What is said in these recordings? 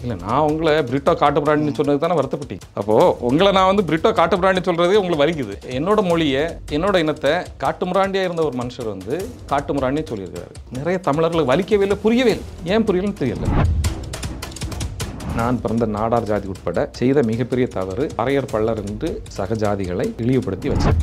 இல்லை, நான் உங்களை பிரிட்டோ காட்டு பிராண்டின்னு சொன்னது தானே வருத்தப்பட்டீங்க. அப்போது உங்களை நான் வந்து பிரிட்டோ காட்டு பிராண்டின்னு சொல்கிறதே உங்களுக்கு வலிக்குது. என்னோட மொழியை, என்னோட இனத்தை காட்டு முராண்டியாக இருந்த ஒரு மனுஷர் வந்து காட்டு முராண்டின்னு சொல்லியிருக்காரு. நிறைய தமிழர்களுக்கு வலிக்கவே இல்லை, புரியவே இல்லை. ஏன் புரியலன்னு தெரியல. நான் பிறந்த நாடார் ஜாதி உட்பட செய்த மிகப்பெரிய தவறு அரையர் பள்ளர் என்று சகஜாதிகளை இழிவுபடுத்தி வச்சது.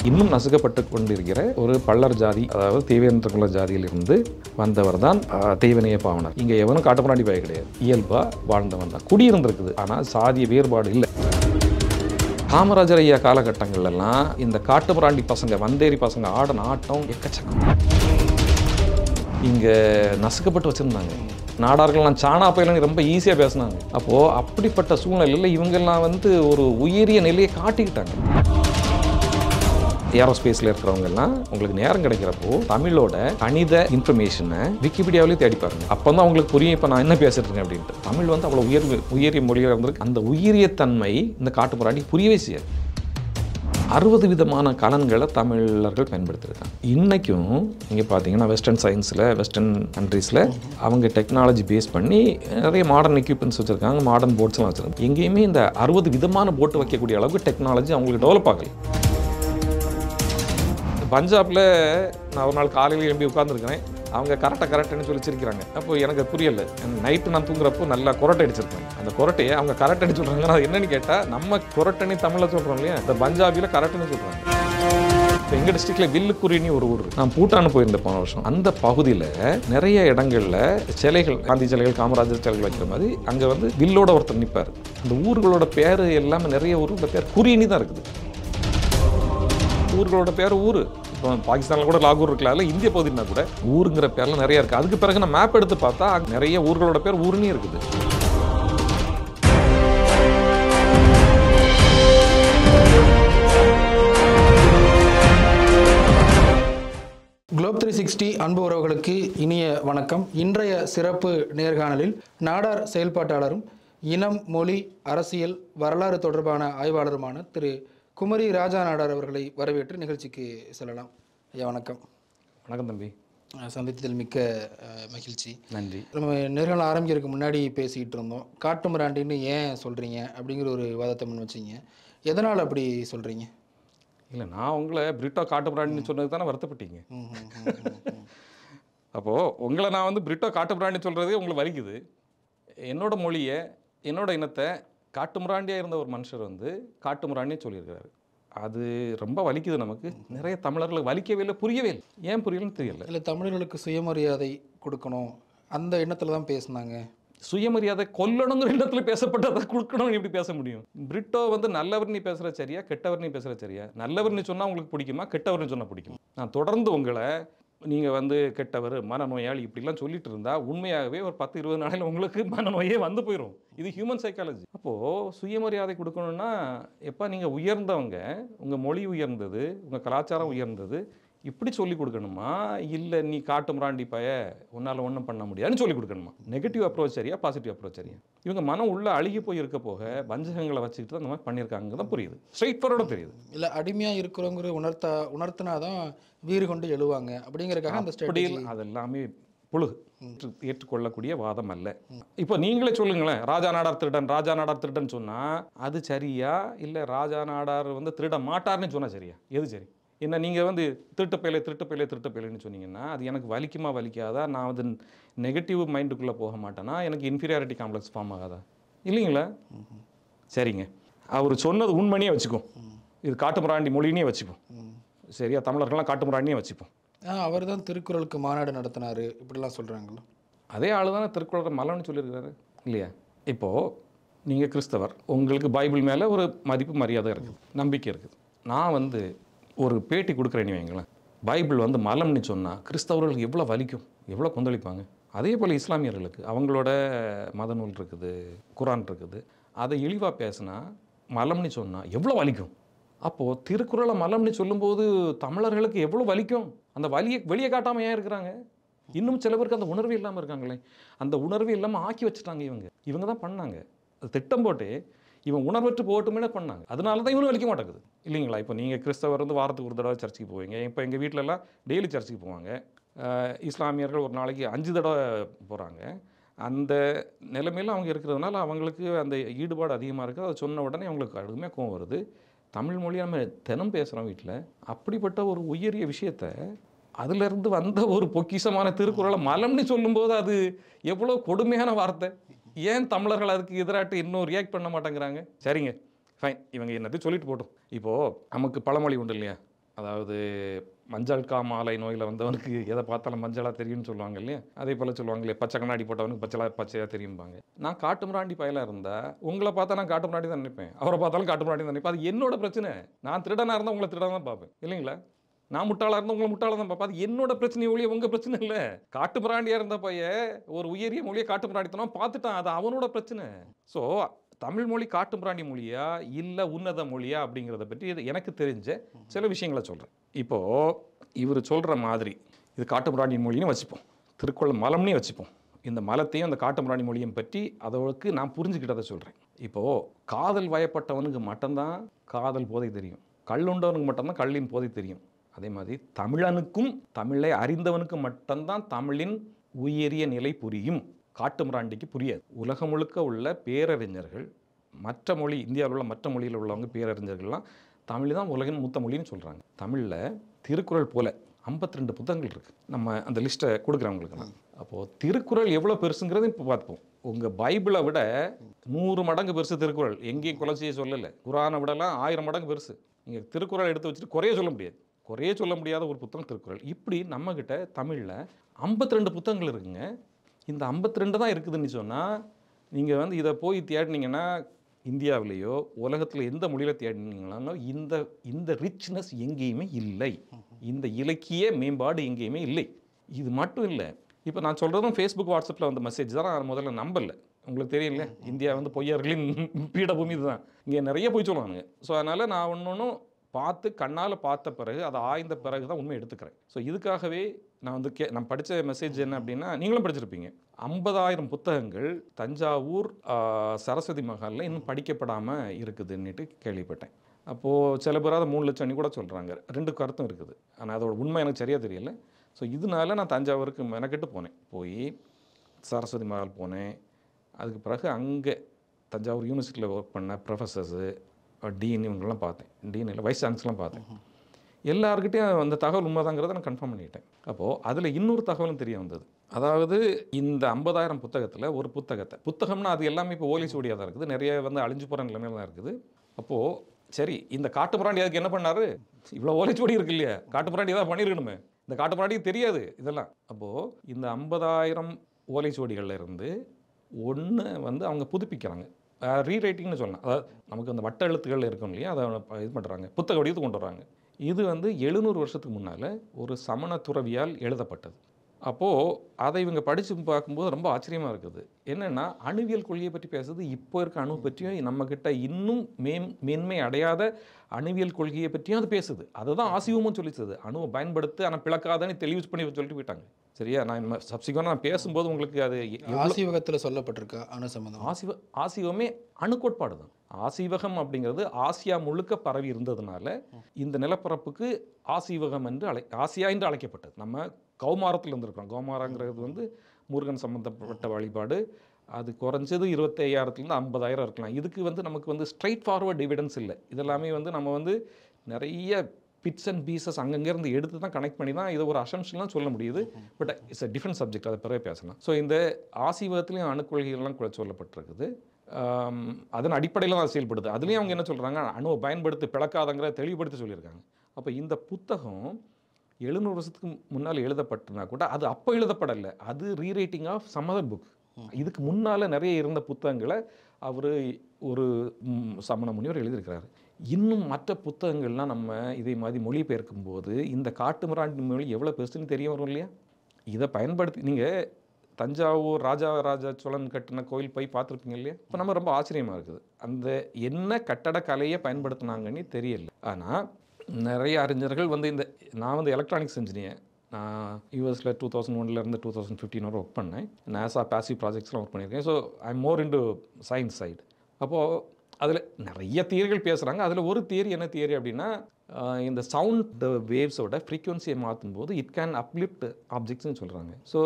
இன்னும் நசுக்கப்பட்டு கொண்டிருக்கிற ஒரு பள்ளர் ஜாதி, அதாவது தேவேந்திர குல ஜாதியில் இருந்து வந்தவர் தான் தெய்வநேய பாவனர். இங்கே எவனும் காட்டுமுராண்டி பாய் கிடையாது, இயல்பா வாழ்ந்தவன் தான். குடியிருந்திருக்குது, ஆனால் சாதிய வேறுபாடு இல்லை. காமராஜர் ஐயா காலகட்டங்கள்லாம் இந்த காட்டுமுராண்டி பசங்க, வந்தேரி பசங்க ஆடின ஆட்டம் எக்கச்சக்கம். இங்கே நசுக்கப்பட்டு வச்சுருந்தாங்க. நாடார்கள்லாம் சாணா பயிலன்னு ரொம்ப ஈஸியாக பேசினாங்க. அப்போது அப்படிப்பட்ட சூழ்நிலையில் இவங்கெல்லாம் வந்து ஒரு உயரிய நிலையை காட்டிக்கிட்டாங்க. ஏரோஸ்பேஸில் இருக்கிறவங்கெல்லாம் உங்களுக்கு நேரம் கிடைக்கிறப்போ தமிழோட கணித இன்ஃபர்மேஷனை விக்கிபீடியாவிலே தேடி பாருங்க. அப்போ தான் உங்களுக்கு புரியும் இப்போ நான் என்ன பேசிட்டு இருக்கேன் அப்படின்ட்டு. தமிழ் வந்து அவ்வளோ உயரிய மொழியாக இருந்திருக்கு. அந்த உயரிய தன்மை இந்த காட்டுமுராண்டி புரியவே செய்யாது. 60 விதமான கலன்களை தமிழர்கள் பயன்படுத்தியிருக்காங்க. இன்றைக்கும் நீங்கள் பார்த்தீங்கன்னா வெஸ்டர்ன் சயின்ஸில், வெஸ்டர்ன் கண்ட்ரீஸில் அவங்க டெக்னாலஜி பேஸ் பண்ணி நிறைய மாடர்ன் எக்யூப்மெண்ட்ஸ் வச்சுருக்காங்க, மாடர்ன் போட்ஸ்லாம் வச்சுருக்காங்க. எங்கேயுமே இந்த 60 விதமான போட்டு வைக்கக்கூடிய அளவுக்கு டெக்னாலஜி அவங்களுக்கு டெவலப் ஆகலை. பஞ்சாபில் நான் ஒரு நாள் காலையில் எழும்பி உட்காந்துருக்கிறேன். அவங்க கரெக்டுன்னு சொல்லி வச்சிருக்கிறாங்க. அப்போ எனக்கு புரியலை. நைட்டு நான் தூங்குறப்போ நல்லா கொரட்டை அடிச்சிருப்பேன். அந்த கொரட்டையை அவங்க கரெக்ட் அடிச்சு சொல்கிறாங்க. அது என்னன்னு கேட்டால், நம்ம கொரட்டனி தமிழில் சொல்கிறோம் இல்லையா, இந்த பஞ்சாபியில் கரெக்டுன்னு சொல்கிறாங்க. இப்போ எங்கள் டிஸ்ட்ரிக்டில் வில்லுக்குறினி ஒரு ஊர். நான் பூட்டான் போயிருந்தேன் போன வருஷம். அந்த பகுதியில் நிறைய இடங்களில் சிலைகள், காந்தி சிலைகள், காமராஜர் சிலைகள் வைக்கிற மாதிரி அங்கே வந்து வில்லோட ஒருத்தர் நிற்பார். அந்த ஊர்களோட பேர் எல்லாமே, நிறைய ஊர்களோட பேர் குறியணி தான் இருக்குது. ஊர்களோட பேர் ஊர். இப்போ பாகிஸ்தானில் கூட லாகூர் இருக்கல, அதில் இந்திய பகுதினா கூட ஊருங்கிற பேர்லாம் நிறைய இருக்குது. அதுக்கு பிறகு நான் மேப் எடுத்து பார்த்தா நிறைய ஊர்களோட பேர் ஊருன்னே இருக்குது. குளோப் 360 அன்பு உறவுகளுக்கு இனிய வணக்கம். இன்றைய சிறப்பு நேர்காணலில் நாடார் செயல்பாட்டாளரும் இனம், மொழி, அரசியல், வரலாறு தொடர்பான ஆய்வாளருமான திரு குமரி ராஜா நாடார் அவர்களை வரவேற்று நிகழ்ச்சிக்கு செல்லலாம். ஐயா வணக்கம். வணக்கம் தம்பி. சந்தித்ததில் மிக்க மகிழ்ச்சி. நன்றி. நம்ம நேர்காணல் ஆரம்பிக்கிறதுக்கு முன்னாடி பேசிக்கிட்டு இருந்தோம், காட்டுமிராண்டின்னு ஏன் சொல்கிறீங்க அப்படிங்கிற ஒரு வாதத்தை முன் வச்சிங்க. எதனால் அப்படி சொல்கிறீங்க? இல்லை, நான் உங்களை பிரிட்டோ காட்டு பிராண்டின்னு சொன்னது தானே வருத்தப்பட்டீங்க. அப்போது உங்களை நான் வந்து பிரிட்டோ காட்டு பிராண்டின்னு சொல்கிறதே உங்களுக்கு வலிக்குது. என்னோட மொழியை, என்னோட இனத்தை காட்டு முராண்டியாக இருந்த ஒரு மனுஷர் வந்து காட்டு முராண்டின்னு சொல்லியிருக்கிறாரு. அது ரொம்ப வலிக்குது நமக்கு. நிறைய தமிழர்களுக்கு வலிக்கவே இல்லை, புரியவே இல்லை. ஏன் புரியலன்னு தெரியல. இல்லை, தமிழர்களுக்கு சுயமரியாதை கொடுக்கணும் அந்த எண்ணத்தில் தான் பேசினாங்க. சுயமரியாதை கொல்லணுங்கிற எண்ணத்தில் பேசப்பட்டதை கொடுக்கணும்னு எப்படி பேச முடியும்? பிரிட்டோ வந்து நல்லவர் நீ பேசுகிற சரியா, கெட்டவர் நீ பேசுகிற சரியா? நல்லவர் நீ சொன்னால் உங்களுக்கு பிடிக்குமா, கெட்டவர்னு சொன்னால் பிடிக்கும்? நான் தொடர்ந்து உங்களை நீங்கள் வந்து கெட்டவர், மனநோயாளி இப்படிலாம் சொல்லிட்டு இருந்தால் உண்மையாகவே ஒரு 10-20 நாளையில் உங்களுக்கு மனநோயே வந்து போயிடும். இது ஹியூமன் சைக்காலஜி. அப்போது சுயமரியாதை கொடுக்கணுன்னா, எப்போ நீங்கள் உயர்ந்தவங்க, உங்கள் மொழி உயர்ந்தது, உங்கள் கலாச்சாரம் உயர்ந்தது, இப்படி சொல்லி கொடுக்கணுமா, இல்லை நீ காட்டு முராண்டி பய, உன்னால் ஒன்றும் பண்ண முடியாதுன்னு சொல்லி கொடுக்கணுமா? நெகட்டிவ் அப்ரோச் சரியா, பாசிட்டிவ் அப்ரோச் சரியா? இவங்க மனம் உள்ள அழுகி போய் இருக்க போக வஞ்சகங்களை வச்சுக்கிட்டு தான் அந்த மாதிரி பண்ணியிருக்காங்க தான் புரியுது. ஸ்ட்ரைட் ஃபார்வர்டாக தெரியுது. இல்லை, அடிமையாக இருக்கிறவங்கிற உணர்த்தினாதான் வீறு கொண்டு எழுவாங்க அப்படிங்கிறக்காக அந்த ஸ்ட்ராட்டஜி. அது எல்லாமே புழுகு, ஏற்றுக்கொள்ளக்கூடிய வாதம் அல்ல. இப்போ நீங்களே சொல்லுங்களேன், ராஜா நாடார் திருடன் சொன்னால் அது சரியா, இல்லை ராஜா நாடார் வந்து திருட மாட்டார்னு சொன்னால் சரியா? எது சரி? என்ன நீங்கள் வந்து திருட்டுப்பையிலைன்னு சொன்னீங்கன்னா அது எனக்கு வலிக்குமா வலிக்காதா? நான் வந்து நெகட்டிவ் மைண்டுக்குள்ளே போக மாட்டேன்னா எனக்கு இன்ஃபீரியாரிட்டி காம்ப்ளெக்ஸ் ஃபார்ம் ஆகாதா? இல்லைங்களா? சரிங்க, அவர் சொன்னது உண்மனையே வச்சுப்போம், இது காட்டுமுராண்டி மொழினே வச்சுப்போம், சரியா? தமிழர்கள்லாம் காட்டுமுராண்டியே வச்சுப்போம். அவர் தான் திருக்குறளுக்கு மாநாடு நடத்தினார் இப்படிலாம் சொல்கிறாங்களா? அதே ஆள் தானே திருக்குறளுக்கு மலம்னு சொல்லியிருக்கிறாரு இல்லையா? இப்போது நீங்கள் கிறிஸ்தவர், உங்களுக்கு பைபிள் மேலே ஒரு மதிப்பு மரியாதை இருக்குது, நம்பிக்கை இருக்குது. நான் வந்து ஒரு பேட்டி கொடுக்குறேன்னு வைங்களேன், பைபிள் வந்து மலம்னு சொன்னால் கிறிஸ்தவர்களுக்கு எவ்வளோ வலிக்கும், எவ்வளோ கொந்தளிப்பாங்க. அதே போல் இஸ்லாமியர்களுக்கு அவங்களோட மத நூல் இருக்குது, குரான் இருக்குது, அதை இழிவாக பேசினா மலம்னு சொன்னால் எவ்வளோ வலிக்கும். அப்போது திருக்குறளை மலம்னு சொல்லும்போது தமிழர்களுக்கு எவ்வளோ வலிக்கும். அந்த வலியை வெளியே காட்டாமல் ஏன் இருக்கிறாங்க? இன்னும் சில பேருக்கு அந்த உணர்வு இல்லாமல் இருக்காங்களே. அந்த உணர்வு இல்லாமல் ஆக்கி வச்சுட்டாங்க. இவங்க தான் பண்ணாங்க. அது திட்டம் போட்டு இவன் உணர்வற்று போகட்டுமே பண்ணாங்க. அதனால தான் இவனும் வலிக்க மாட்டேங்குது இல்லைங்களா? இப்போ நீங்கள் கிறிஸ்தவர் வந்து வாரத்துக்கு ஒரு தடவை சர்ச்சுக்கு போவீங்க. இப்போ எங்கள் வீட்டிலலாம் டெய்லி சர்ச்சுக்கு போவாங்க. இஸ்லாமியர்கள் ஒரு நாளைக்கு 5 தடவை போகிறாங்க. அந்த நிலைமையில் அவங்க இருக்கிறதுனால அவங்களுக்கு அந்த ஈடுபாடு அதிகமாக இருக்குது. அதை சொன்ன உடனே அவங்களுக்கு கடுமையாக கோவம் வருது. தமிழ் மொழியை நம்ம தினம் பேசுகிறோம் வீட்டில். அப்படிப்பட்ட ஒரு உயரிய விஷயத்த அதிலிருந்து வந்த ஒரு பொக்கிஷமான திருக்குறளை மலம்னு சொல்லும்போது அது எவ்வளோ கொடுமையான வார்த்தை. ஏன் தமிழர்கள் அதுக்கு எதிராட்டு இன்னும் ரியாக்ட் பண்ண மாட்டேங்கிறாங்க? சரிங்க, ஃபைன், இவங்க என்னத்தையும் சொல்லிட்டு போட்டோம். இப்போது நமக்கு பழமொழி உண்டு இல்லையா, அதாவது மஞ்சள் காமாலை நோயில் வந்தவனுக்கு எதை பார்த்தாலும் மஞ்சளாக தெரியும்னு சொல்லுவாங்க இல்லையா, அதே போல் சொல்லுவாங்க இல்லையா, பச்சை கண்ணாடி போட்டவனுக்கு பச்சையாக தெரியும்பாங்க. நான் காட்டு மிராண்டி பயலாக இருந்தால் உங்களை பார்த்தா நான் காட்டு மிராண்டி தான் நினைப்பேன், அவரை பார்த்தாலும் காட்டு மிராண்டி தான் நினைப்பேன். அது என்னோட பிரச்சனை. நான் திருடனாக இருந்தால் உங்களை திருடனாக தான் பார்ப்பேன் இல்லைங்களா, நான் முட்டாளாக இருந்தால் உங்களை முட்டாளாக தான் பார்ப்பேன். அது என்னோட பிரச்சனை ஒழிய உங்கள் பிரச்சனை இல்லை. காட்டு மிராண்டியாக இருந்த பையன் ஒரு உயரிய மொழியை காட்டு மிராண்டித்தனம் பார்த்துட்டான், அது அவனோட பிரச்சனை. ஸோ தமிழ் மொழி காட்டு மிராண்டி மொழியா இல்லை உன்னத மொழியா அப்படிங்கிறத பற்றி எனக்கு தெரிஞ்ச சில விஷயங்களை சொல்கிறேன். இப்போது இவர் சொல்கிற மாதிரி இது காட்டு மிராண்டி மொழின்னு வச்சுப்போம், திருக்குறள் மலம்னே வச்சுப்போம். இந்த மலத்தையும் அந்த காட்டு மிராண்டி மொழியும் பற்றி அதோக்கு நான் புரிஞ்சுக்கிட்டதை சொல்கிறேன். இப்போது காதல் வயப்பட்டவனுக்கு மட்டும்தான் காதல் போதை தெரியும், கல்லுண்டவனுக்கு மட்டும்தான் கல்லின் போதை தெரியும். அதே மாதிரி தமிழனுக்கும் தமிழை அறிந்தவனுக்கு மட்டும்தான் தமிழின் உயரிய நிலை புரியும், காட்டு மிராண்டிக்கு புரியாது. உலகம் முழுக்க உள்ள பேரறிஞர்கள், மற்ற மொழி இந்தியாவில் உள்ள மற்ற மொழியில் உள்ளவங்க பேரறிஞர்கள்லாம் தமிழ் தான் உலகின் மூத்த மொழின்னு சொல்கிறாங்க. தமிழில் திருக்குறள் போல் 52 புத்தகங்கள் இருக்குது. நம்ம அந்த லிஸ்ட்டை கொடுக்குறவங்களுக்குலாம். அப்போது திருக்குறள் எவ்வளோ பெருசுங்கிறது இப்போ பார்ப்போம். உங்கள் பைபிளை விட 100 மடங்கு பெருசு திருக்குறள். எங்கேயும் குலச்சியை சொல்லலை. குரானை விடலாம் 1000 மடங்கு பெருசு. நீங்கள் திருக்குறள் எடுத்து வச்சுட்டு குறைய சொல்ல முடியாது. குறைய சொல்ல முடியாத ஒரு புத்தகம் திருக்குறள். இப்படி நம்மக்கிட்ட தமிழில் 52 புத்தகங்கள் இருக்குங்க. இந்த 52 தான் இருக்குதுன்னு சொன்னால் நீங்கள் வந்து இதை போய் தேடினீங்கன்னா இந்தியாவிலேயோ உலகத்தில் எந்த மொழியில் தேடினீங்களானோ இந்த ரிச்னஸ் எங்கேயுமே இல்லை, இந்த இலக்கிய மேம்பாடு எங்கேயுமே இல்லை. இது மட்டும் இல்லை, இப்போ நான் சொல்கிறதும் ஃபேஸ்புக் வாட்ஸ்அப்பில் வந்த மெசேஜ் தான். நான் முதல்ல நம்பலை. உங்களுக்கு தெரியல, இந்தியா வந்து பொய்யர்களின் பீடபூமி இதுதான். இங்கே நிறைய பொய் சொல்லுவாங்க. ஸோ அதனால் நான் ஒன்றும் பார்த்து கண்ணால் பார்த்த பிறகு அதை ஆய்ந்த பிறகு தான் உண்மை எடுத்துக்கிறேன். ஸோ இதுக்காகவே நான் வந்து நான் படித்த மெசேஜ் என்ன அப்படின்னா, நீங்களும் படிச்சிருப்பீங்க, 50,000 புத்தகங்கள் தஞ்சாவூர் சரஸ்வதி மஹாலில் இன்னும் படிக்கப்படாமல் இருக்குதுன்னுட்டு கேள்விப்பட்டேன். அப்போது சில பேர் அதை 3 லட்சம் கூட சொல்கிறாங்க. 2 கருத்தும் இருக்குது. ஆனால் அதோட உண்மை எனக்கு சரியாக தெரியல. ஸோ இதனால நான் தஞ்சாவூருக்கு மெனக்கெட்டு போனேன். போய் சரஸ்வதி மஹால் போனேன். அதுக்கு பிறகு அங்கே தஞ்சாவூர் யூனிவர்சிட்டியில் ஒர்க் பண்ண ப்ரொஃபஸர்ஸு, டீன் இவங்கெல்லாம் பார்த்தேன். டீன் இல்லை, வைஸ் சான்சலர்லாம் பார்த்தேன். எல்லாருக்கிட்டையும் அந்த தகவல் உண்மைதாங்கிறத நான் கன்ஃபார்ம் பண்ணிட்டேன். அப்போது அதில் இன்னொரு தகவலும் தெரிய வந்தது. அதாவது இந்த 50,000 புத்தகத்தில் ஒரு புத்தகம்னா அது எல்லாமே இப்போ ஓலைச்சுவடியாக தான் இருக்குது. நிறைய வந்து அழிஞ்சு போகிற நிலைமையில தான் இருக்குது. அப்போது சரி, இந்த காட்டு மிராண்டி அதுக்கு என்ன பண்ணார்? இவ்வளோ ஓலைச்சுவடி இருக்கு இல்லையா, காட்டு மிராண்டி ஏதாவது பண்ணியிருக்கணுமே. இந்த காட்டு மிராண்டிக்கு தெரியாது இதெல்லாம். அப்போது இந்த 50,000 ஓலைச்சுவடிகளில் இருந்து ஒன்று வந்து அவங்க புதுப்பிக்கிறாங்க, ரீரைட்டிங்னு சொல்லலாம். அதாவது நமக்கு அந்த வட்ட எழுத்துக்கள் இருக்கும் இல்லையா, அதை இது பண்ணுறாங்க, புத்தக வடிவத்துக்கு கொண்டு வராங்க. இது வந்து 700 வருஷத்துக்கு முன்னால் ஒரு சமண துறவியால் எழுதப்பட்டது. அப்போது அதை இவங்க படித்து பார்க்கும்போது ரொம்ப ஆச்சரியமாக இருக்குது. என்னென்னா, அணுவியல் கொள்கையை பற்றி பேசுறது, இப்போ இருக்க அணு பற்றியும் நம்மக்கிட்ட இன்னும் மேன்மை அடையாத அணுவியல் கொள்கையை பற்றியும் அது பேசுது. அதுதான் ஆசிவமும் சொல்லிச்சது, அணுவை பயன்படுத்து ஆனால் பிளக்காதன்னு தெளிவு பண்ணி சொல்லிட்டு போயிட்டாங்க. சரியா? நான் சப்சிக்வெண்டாக நான் பேசும்போது உங்களுக்கு அது ஆசீவகத்தில் சொல்லப்பட்டிருக்கா அணு சம்பந்தம்? ஆசிவமே அணு கோட்பாடு தான். ஆசீவகம் அப்படிங்கிறது ஆசியா முழுக்க பரவி இருந்ததுனால இந்த நிலப்பரப்புக்கு ஆசீவகம் என்று ஆசியா என்று அழைக்கப்பட்டது. நம்ம கௌமாரத்தில் இருந்திருக்கிறோம். கௌமாரங்கிறது வந்து முருகன் சம்பந்தப்பட்ட வழிபாடு. அது குறைஞ்சது 25,000 50,000 இருக்கலாம். இதுக்கு வந்து நமக்கு வந்து ஸ்ட்ரைட் ஃபார்வர்ட் எவிடன்ஸ் இல்லை. இதெல்லாமே வந்து நம்ம வந்து நிறைய பிட்ஸ் அண்ட் பீசஸ் அங்கங்கேருந்து எடுத்து தான் கனெக்ட் பண்ணி தான் இதை ஒரு அசம்ஷன்லாம் சொல்ல முடியுது. But it's a different subject, அதை பிறகு பேசலாம். ஸோ இந்த ஆசீவகத்துலேயும் அணுக்கொள்கைகள்லாம் சொல்லப்பட்டிருக்குது. அதன் அடிப்படையில் தான் செயல்படுது. அதுலேயும் அவங்க என்ன சொல்கிறாங்க, அணுவை பயன்படுத்தி பிளக்காதங்கிற தெளிவுபடுத்தி சொல்லியிருக்காங்க. அப்போ இந்த புத்தகம் 700 வருஷத்துக்கு முன்னால் எழுதப்பட்டனா கூட அது அப்போ எழுதப்படலை, அது rewriting of some other book. இதுக்கு முன்னால் நிறைய இருந்த புத்தகங்களை அவர் ஒரு சமண முனிவர் எழுதியிருக்கிறாரு. இன்னும் மற்ற புத்தகங்கள்லாம் நம்ம இதே மாதிரி மொழிபெயர்க்கும் போது இந்த காட்டு மிராண்டி மொழி எவ்வளோ பெருசுன்னு தெரிய வரும் இல்லையா? இதை பயன்படுத்தி நீங்கள் தஞ்சாவூர் ராஜா சோழன் கட்டின கோயில் போய் பார்த்துருப்பீங்க இல்லையா? இப்போ நம்ம ரொம்ப ஆச்சரியமாக இருக்குது, அந்த என்ன கட்டடக்கலையை பயன்படுத்தினாங்கன்னு தெரியல. ஆனால் நிறைய அறிஞர்கள் வந்து நான் வந்து எலக்ட்ரானிக்ஸ் இன்ஜினியர். நான் யூஎஸில் 2001 2015 வரை ஒர்க் பண்ணேன். நாசா பாசிவ் ப்ராஜெக்ட்ஸ்லாம் ஒர்க் பண்ணியிருக்கேன். So I am more into science side. அப்போது அதில் நிறைய தியரிகள் பேசுகிறாங்க. அதில் ஒரு தியரி என்ன தியரி அப்படின்னா, இந்த சவுண்ட் வேவ்ஸோட ஃப்ரீக்வன்சியை மாற்றும் போது இட் கேன் அப்லிஃப்ட் ஆப்ஜெக்ட்ஸ்னு சொல்கிறாங்க. So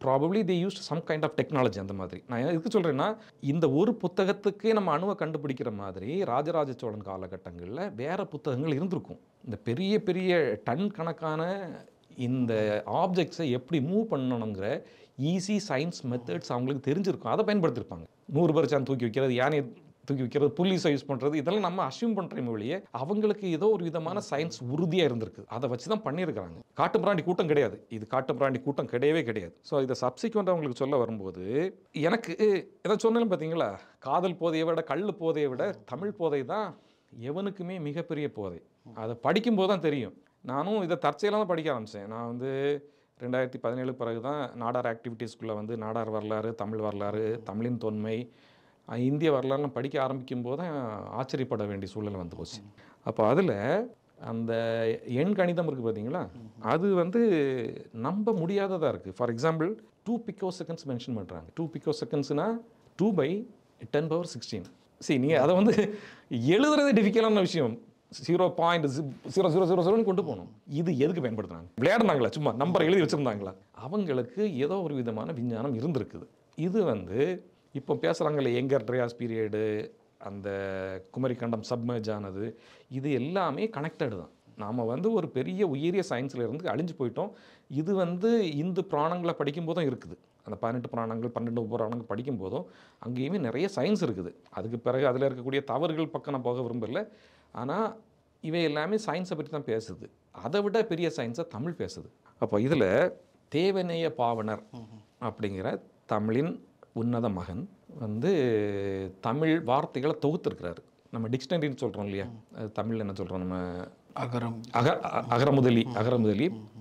probably they used some kind of technology அந்த மாதிரி. நான் எதுக்கு சொல்கிறேன்னா, இந்த ஒரு புத்தகத்துக்கே நம்ம அணுவை கண்டுபிடிக்கிற மாதிரி ராஜராஜ சோழன் காலகட்டங்களில் வேறு புத்தகங்கள் இருந்திருக்கும். இந்த பெரிய பெரிய டன் கணக்கான இந்த ஆப்ஜெக்ட்ஸை எப்படி மூவ் பண்ணணுங்கிற ஈஸி சயின்ஸ் மெத்தட்ஸ் அவங்களுக்கு தெரிஞ்சிருக்கும். அதை பயன்படுத்தியிருப்பாங்க. 100 பரிச்சான் தூக்கி வைக்கிறது, யானையை தூக்கி வைக்கிறது, புலிஸை யூஸ் பண்ணுறது, இதெல்லாம் நம்ம அஸ்யூம் பண்ணுற மொழியே அவங்களுக்கு ஏதோ ஒரு விதமான சயின்ஸ் உறுதியாக இருந்திருக்கு. அதை வச்சு தான் பண்ணியிருக்கிறாங்க. காட்டுமிராண்டி கூட்டம் கிடையாது, இது காட்டுமிராண்டி கூட்டம் கிடையவே கிடையாது. ஸோ இதை சப்சிக்வெண்ட்டாக அவங்களுக்கு சொல்ல வரும்போது எனக்கு எதை சொன்னாலும் பார்த்தீங்களா, காதல் போதையை விட கல் போதையை விட தமிழ் போதை தான் எவனுக்குமே மிகப்பெரிய போதை. அதை படிக்கும்போது தான் தெரியும். நானும் இதை தற்செயலாக தான் படிக்க ஆரம்பித்தேன். நான் வந்து 2017 பிறகு தான் நாடார் ஆக்டிவிட்டீஸ்குள்ளே வந்து நாடார் வரலாறு, தமிழ் வரலாறு, தமிழின் தொன்மை, இந்திய வரலாறுலாம் படிக்க ஆரம்பிக்கும் போது தான் ஆச்சரியப்பட வேண்டிய சூழ்நிலை வந்து போச்சு. அப்போ அதில் அந்த எண் கணிதம் இருக்குது பார்த்தீங்களா, அது வந்து நம்ப முடியாததாக இருக்குது. ஃபார் எக்ஸாம்பிள் 2 picos மென்ஷன் பண்ணுறாங்க. 2 picos 2/10^16. சரி, நீங்கள் அதை வந்து எழுதுறதே டிஃபிகல்ட்டான விஷயம். 0.0000 கொண்டு போகணும். இது எதுக்கு பயன்படுத்துனாங்க? விளையாடுனாங்களா? சும்மா நம்பர் எழுதி வச்சுருந்தாங்களா? அவங்களுக்கு ஏதோ ஒரு விதமான விஞ்ஞானம் இருந்திருக்குது. இது வந்து இப்போ பேசுகிறாங்களே எங்கர் ட்ரையாஸ் பீரியடு, அந்த குமரிக்கண்டம் சப்மர்ஜ் ஆனது, இது எல்லாமே கனெக்டடு தான். நாம் வந்து ஒரு பெரிய உயரிய சயின்ஸில் இருந்து அழிஞ்சு போயிட்டோம். இது வந்து இந்து புராணங்களை படிக்கும்போதும் இருக்குது. அந்த 18 புராணங்கள் 12 புராணங்கள் படிக்கும்போதும் அங்கேயுமே நிறைய சயின்ஸ் இருக்குது. அதுக்கு பிறகு அதில் இருக்கக்கூடிய தவறுகள் பக்கம் நான் போக விரும்பல. ஆனால் இவை எல்லாமே சயின்ஸை பற்றி தான் பேசுது. அதை விட பெரிய சயின்ஸை தமிழ் பேசுது. அப்போ இதில் தேவநேய பாவனர் அப்படிங்கிற தமிழின் உன்னத மகன் வந்து தமிழ் வார்த்தைகளை தொகுத்துருக்கிறாரு. நம்ம டிக்ஷனரின்னு சொல்கிறோம் இல்லையா, தமிழில் என்ன சொல்கிறோம் நம்ம, அகரமுதலி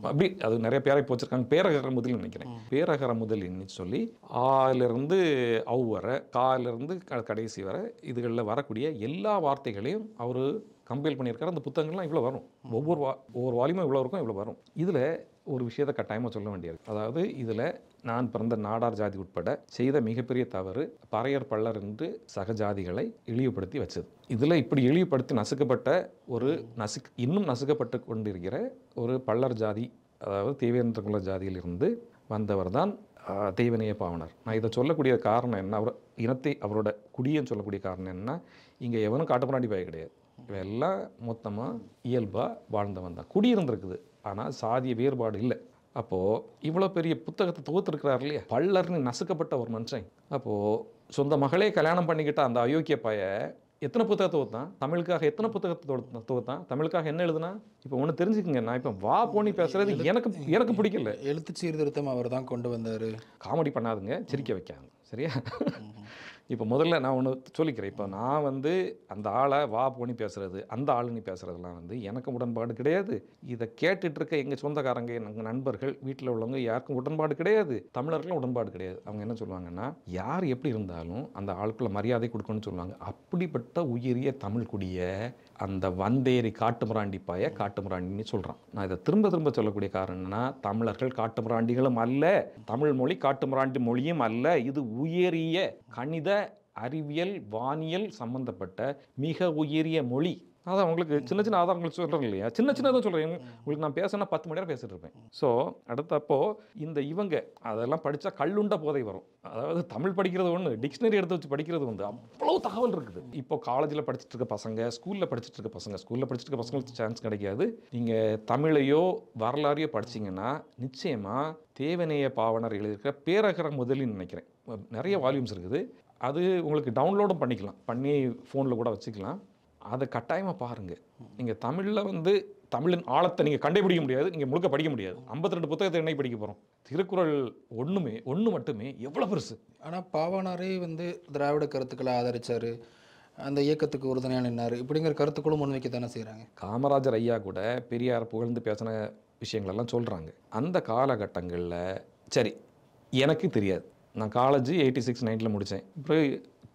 அப்படி அது நிறைய பேரை போச்சிருக்காங்க. பேரகரமுதலி நினைக்கிறேன். பேரகரமுதலின்னு சொல்லி ஆலிருந்து அவு வர, காலிருந்து கடைசி வர இதுகளில் வரக்கூடிய எல்லா வார்த்தைகளையும் அவர் கம்பைல் பண்ணியிருக்காரு. அந்த புத்தகங்கள்லாம் இவ்வளோ வரும். ஒவ்வொரு வால்யூமும் இவ்வளோ இருக்கும், இவ்வளோ வரும். இதில் ஒரு விஷயத்தை கட்டாயமாக சொல்ல வேண்டியது. அதாவது இதில் நான் பிறந்த நாடார் ஜாதி உட்பட செய்த மிகப்பெரிய தவறு பறையர் பள்ளர் என்று சகஜாதிகளை இழிவுபடுத்தி வச்சது. இதில் இப்படி இழிவுபடுத்தி நசுக்கப்பட்ட ஒரு இன்னும் நசுக்கப்பட்டு கொண்டிருக்கிற ஒரு பள்ளர் ஜாதி, அதாவது தேவேந்திர குல ஜாதியிலிருந்து வந்தவர் தான் தெய்வநேய பாவனர். நான் இதை சொல்லக்கூடிய காரணம் என்ன, அவர் இனத்தை அவரோட குடியன்னு சொல்லக்கூடிய காரணம் என்ன, இங்கே எவனும் காட்டுமிராண்டி பாய கிடையாது. இவெல்லாம் மொத்தமாக இயல்பாக வாழ்ந்தவன் தான். குடியிருந்திருக்குது, ஆனால் சாதிய வேறுபாடு இல்லை. அப்போது இவ்வளோ பெரிய புத்தகத்தை தொகுத்துருக்கிறார் இல்லையா, பள்ளர்னு நசுக்கப்பட்ட ஒரு மனுஷன். அப்போது சொந்த மகளே கல்யாணம் பண்ணிக்கிட்ட அந்த அயோக்கிய பைய எத்தனை புத்தகத்தை தொகுத்தான்? தமிழுக்காக எத்தனை புத்தகத்தை தொகுத்தான்? தமிழுக்காக என்ன எழுதுனா? இப்போ ஒன்று தெரிஞ்சுக்குங்க, நான் இப்போ வா போனி பேசுறது எனக்கு பிடிக்கல. எழுத்து சீர்திருத்தம் அவர் தான் கொண்டு வந்தார். காமெடி பண்ணாதுங்க, சிரிக்க வைக்காங்க, சரியா? இப்போ முதல்ல நான் ஒன்று சொல்லிக்கிறேன். இப்போ நான் வந்து அந்த ஆளை வா போனி பேசுகிறது, அந்த ஆளுன்னு பேசுகிறதுலாம் வந்து எனக்கு உடன்பாடு கிடையாது. இதை கேட்டுட்டு இருக்க எங்கள் சொந்தக்காரங்க, எங்கள் நண்பர்கள், வீட்டில் உள்ளவங்க யாருக்கும் உடன்பாடு கிடையாது. தமிழர்களும் உடன்பாடு கிடையாது. அவங்க என்ன சொல்லுவாங்கன்னா, யார் எப்படி இருந்தாலும் அந்த ஆளுக்குள்ள மரியாதை கொடுக்கணும்னு சொல்லுவாங்க. அப்படிப்பட்ட உயரிய தமிழ் குடிய அந்த வந்தேரி காட்டுமிராண்டிப்பாய காட்டுமிராண்டின்னு சொல்கிறான். நான் இதை திரும்ப திரும்ப சொல்லக்கூடிய காரணம் என்னன்னா, தமிழர்கள் காட்டுமிராண்டிகளும் அல்ல, தமிழ் மொழி காட்டுமிராண்டி மொழியும் அல்ல. இது உயரிய கணித, அறிவியல், வானியல் சம்பந்தப்பட்ட மிக உயரிய மொழி. அதான் உங்களுக்கு சின்ன சின்ன ஆதாரங்கள் சொல்கிறேன் இல்லையா, சின்ன சின்னதான் சொல்கிறேன். உங்களுக்கு நான் பேசினா 10 மணி நேரம் பேசிட்டு இருப்பேன். ஸோ அடுத்தப்போ இவங்க அதெல்லாம் படித்தா கல்லுண்ட போதை வரும். அதாவது தமிழ் படிக்கிறது ஒன்று, டிக்ஷனரி எடுத்து வச்சு படிக்கிறது வந்து அவ்வளோ தகவல் இருக்குது. இப்போ காலேஜில் படிச்சுட்டு இருக்க பசங்க, ஸ்கூலில் படிச்சுட்டு இருக்க பசங்களுக்கு சான்ஸ் கிடைக்காது. நீங்கள் தமிழையோ வரலாறையோ படிச்சிங்கன்னா நிச்சயமாக தேவநேய பாவனர் எழுதியிருக்கிற பேரகர முதலின்னு நினைக்கிறேன், நிறைய வால்யூம்ஸ் இருக்குது. அது உங்களுக்கு டவுன்லோடும் பண்ணிக்கலாம், பண்ணி ஃபோனில் கூட வச்சுக்கலாம். அதை கட்டாயமாக பாருங்கள். நீங்கள் தமிழில் வந்து தமிழின் ஆழத்தை நீங்கள் கண்டுபிடிக்க முடியாது, நீங்கள் முழுக்க படிக்க முடியாது. 52 புத்தகத்தை என்ன படிக்க போகிறோம்? திருக்குறள் ஒன்று மட்டுமே எவ்வளோ பெருசு. ஆனால் பாவாணரே வந்து திராவிட கருத்துக்களை ஆதரித்தார், அந்த இயக்கத்துக்கு உறுதுணையாக நின்னார், இப்படிங்கிற கருத்துக்களும் முன்வைக்க தானே செய்கிறாங்க. காமராஜர் ஐயா கூட பெரியார் புகழ்ந்து பேசின விஷயங்களெல்லாம் சொல்கிறாங்க. அந்த காலகட்டங்களில் சரி, எனக்கு தெரியாது. நான் காலேஜ் 86-90 முடித்தேன். அப்புறம்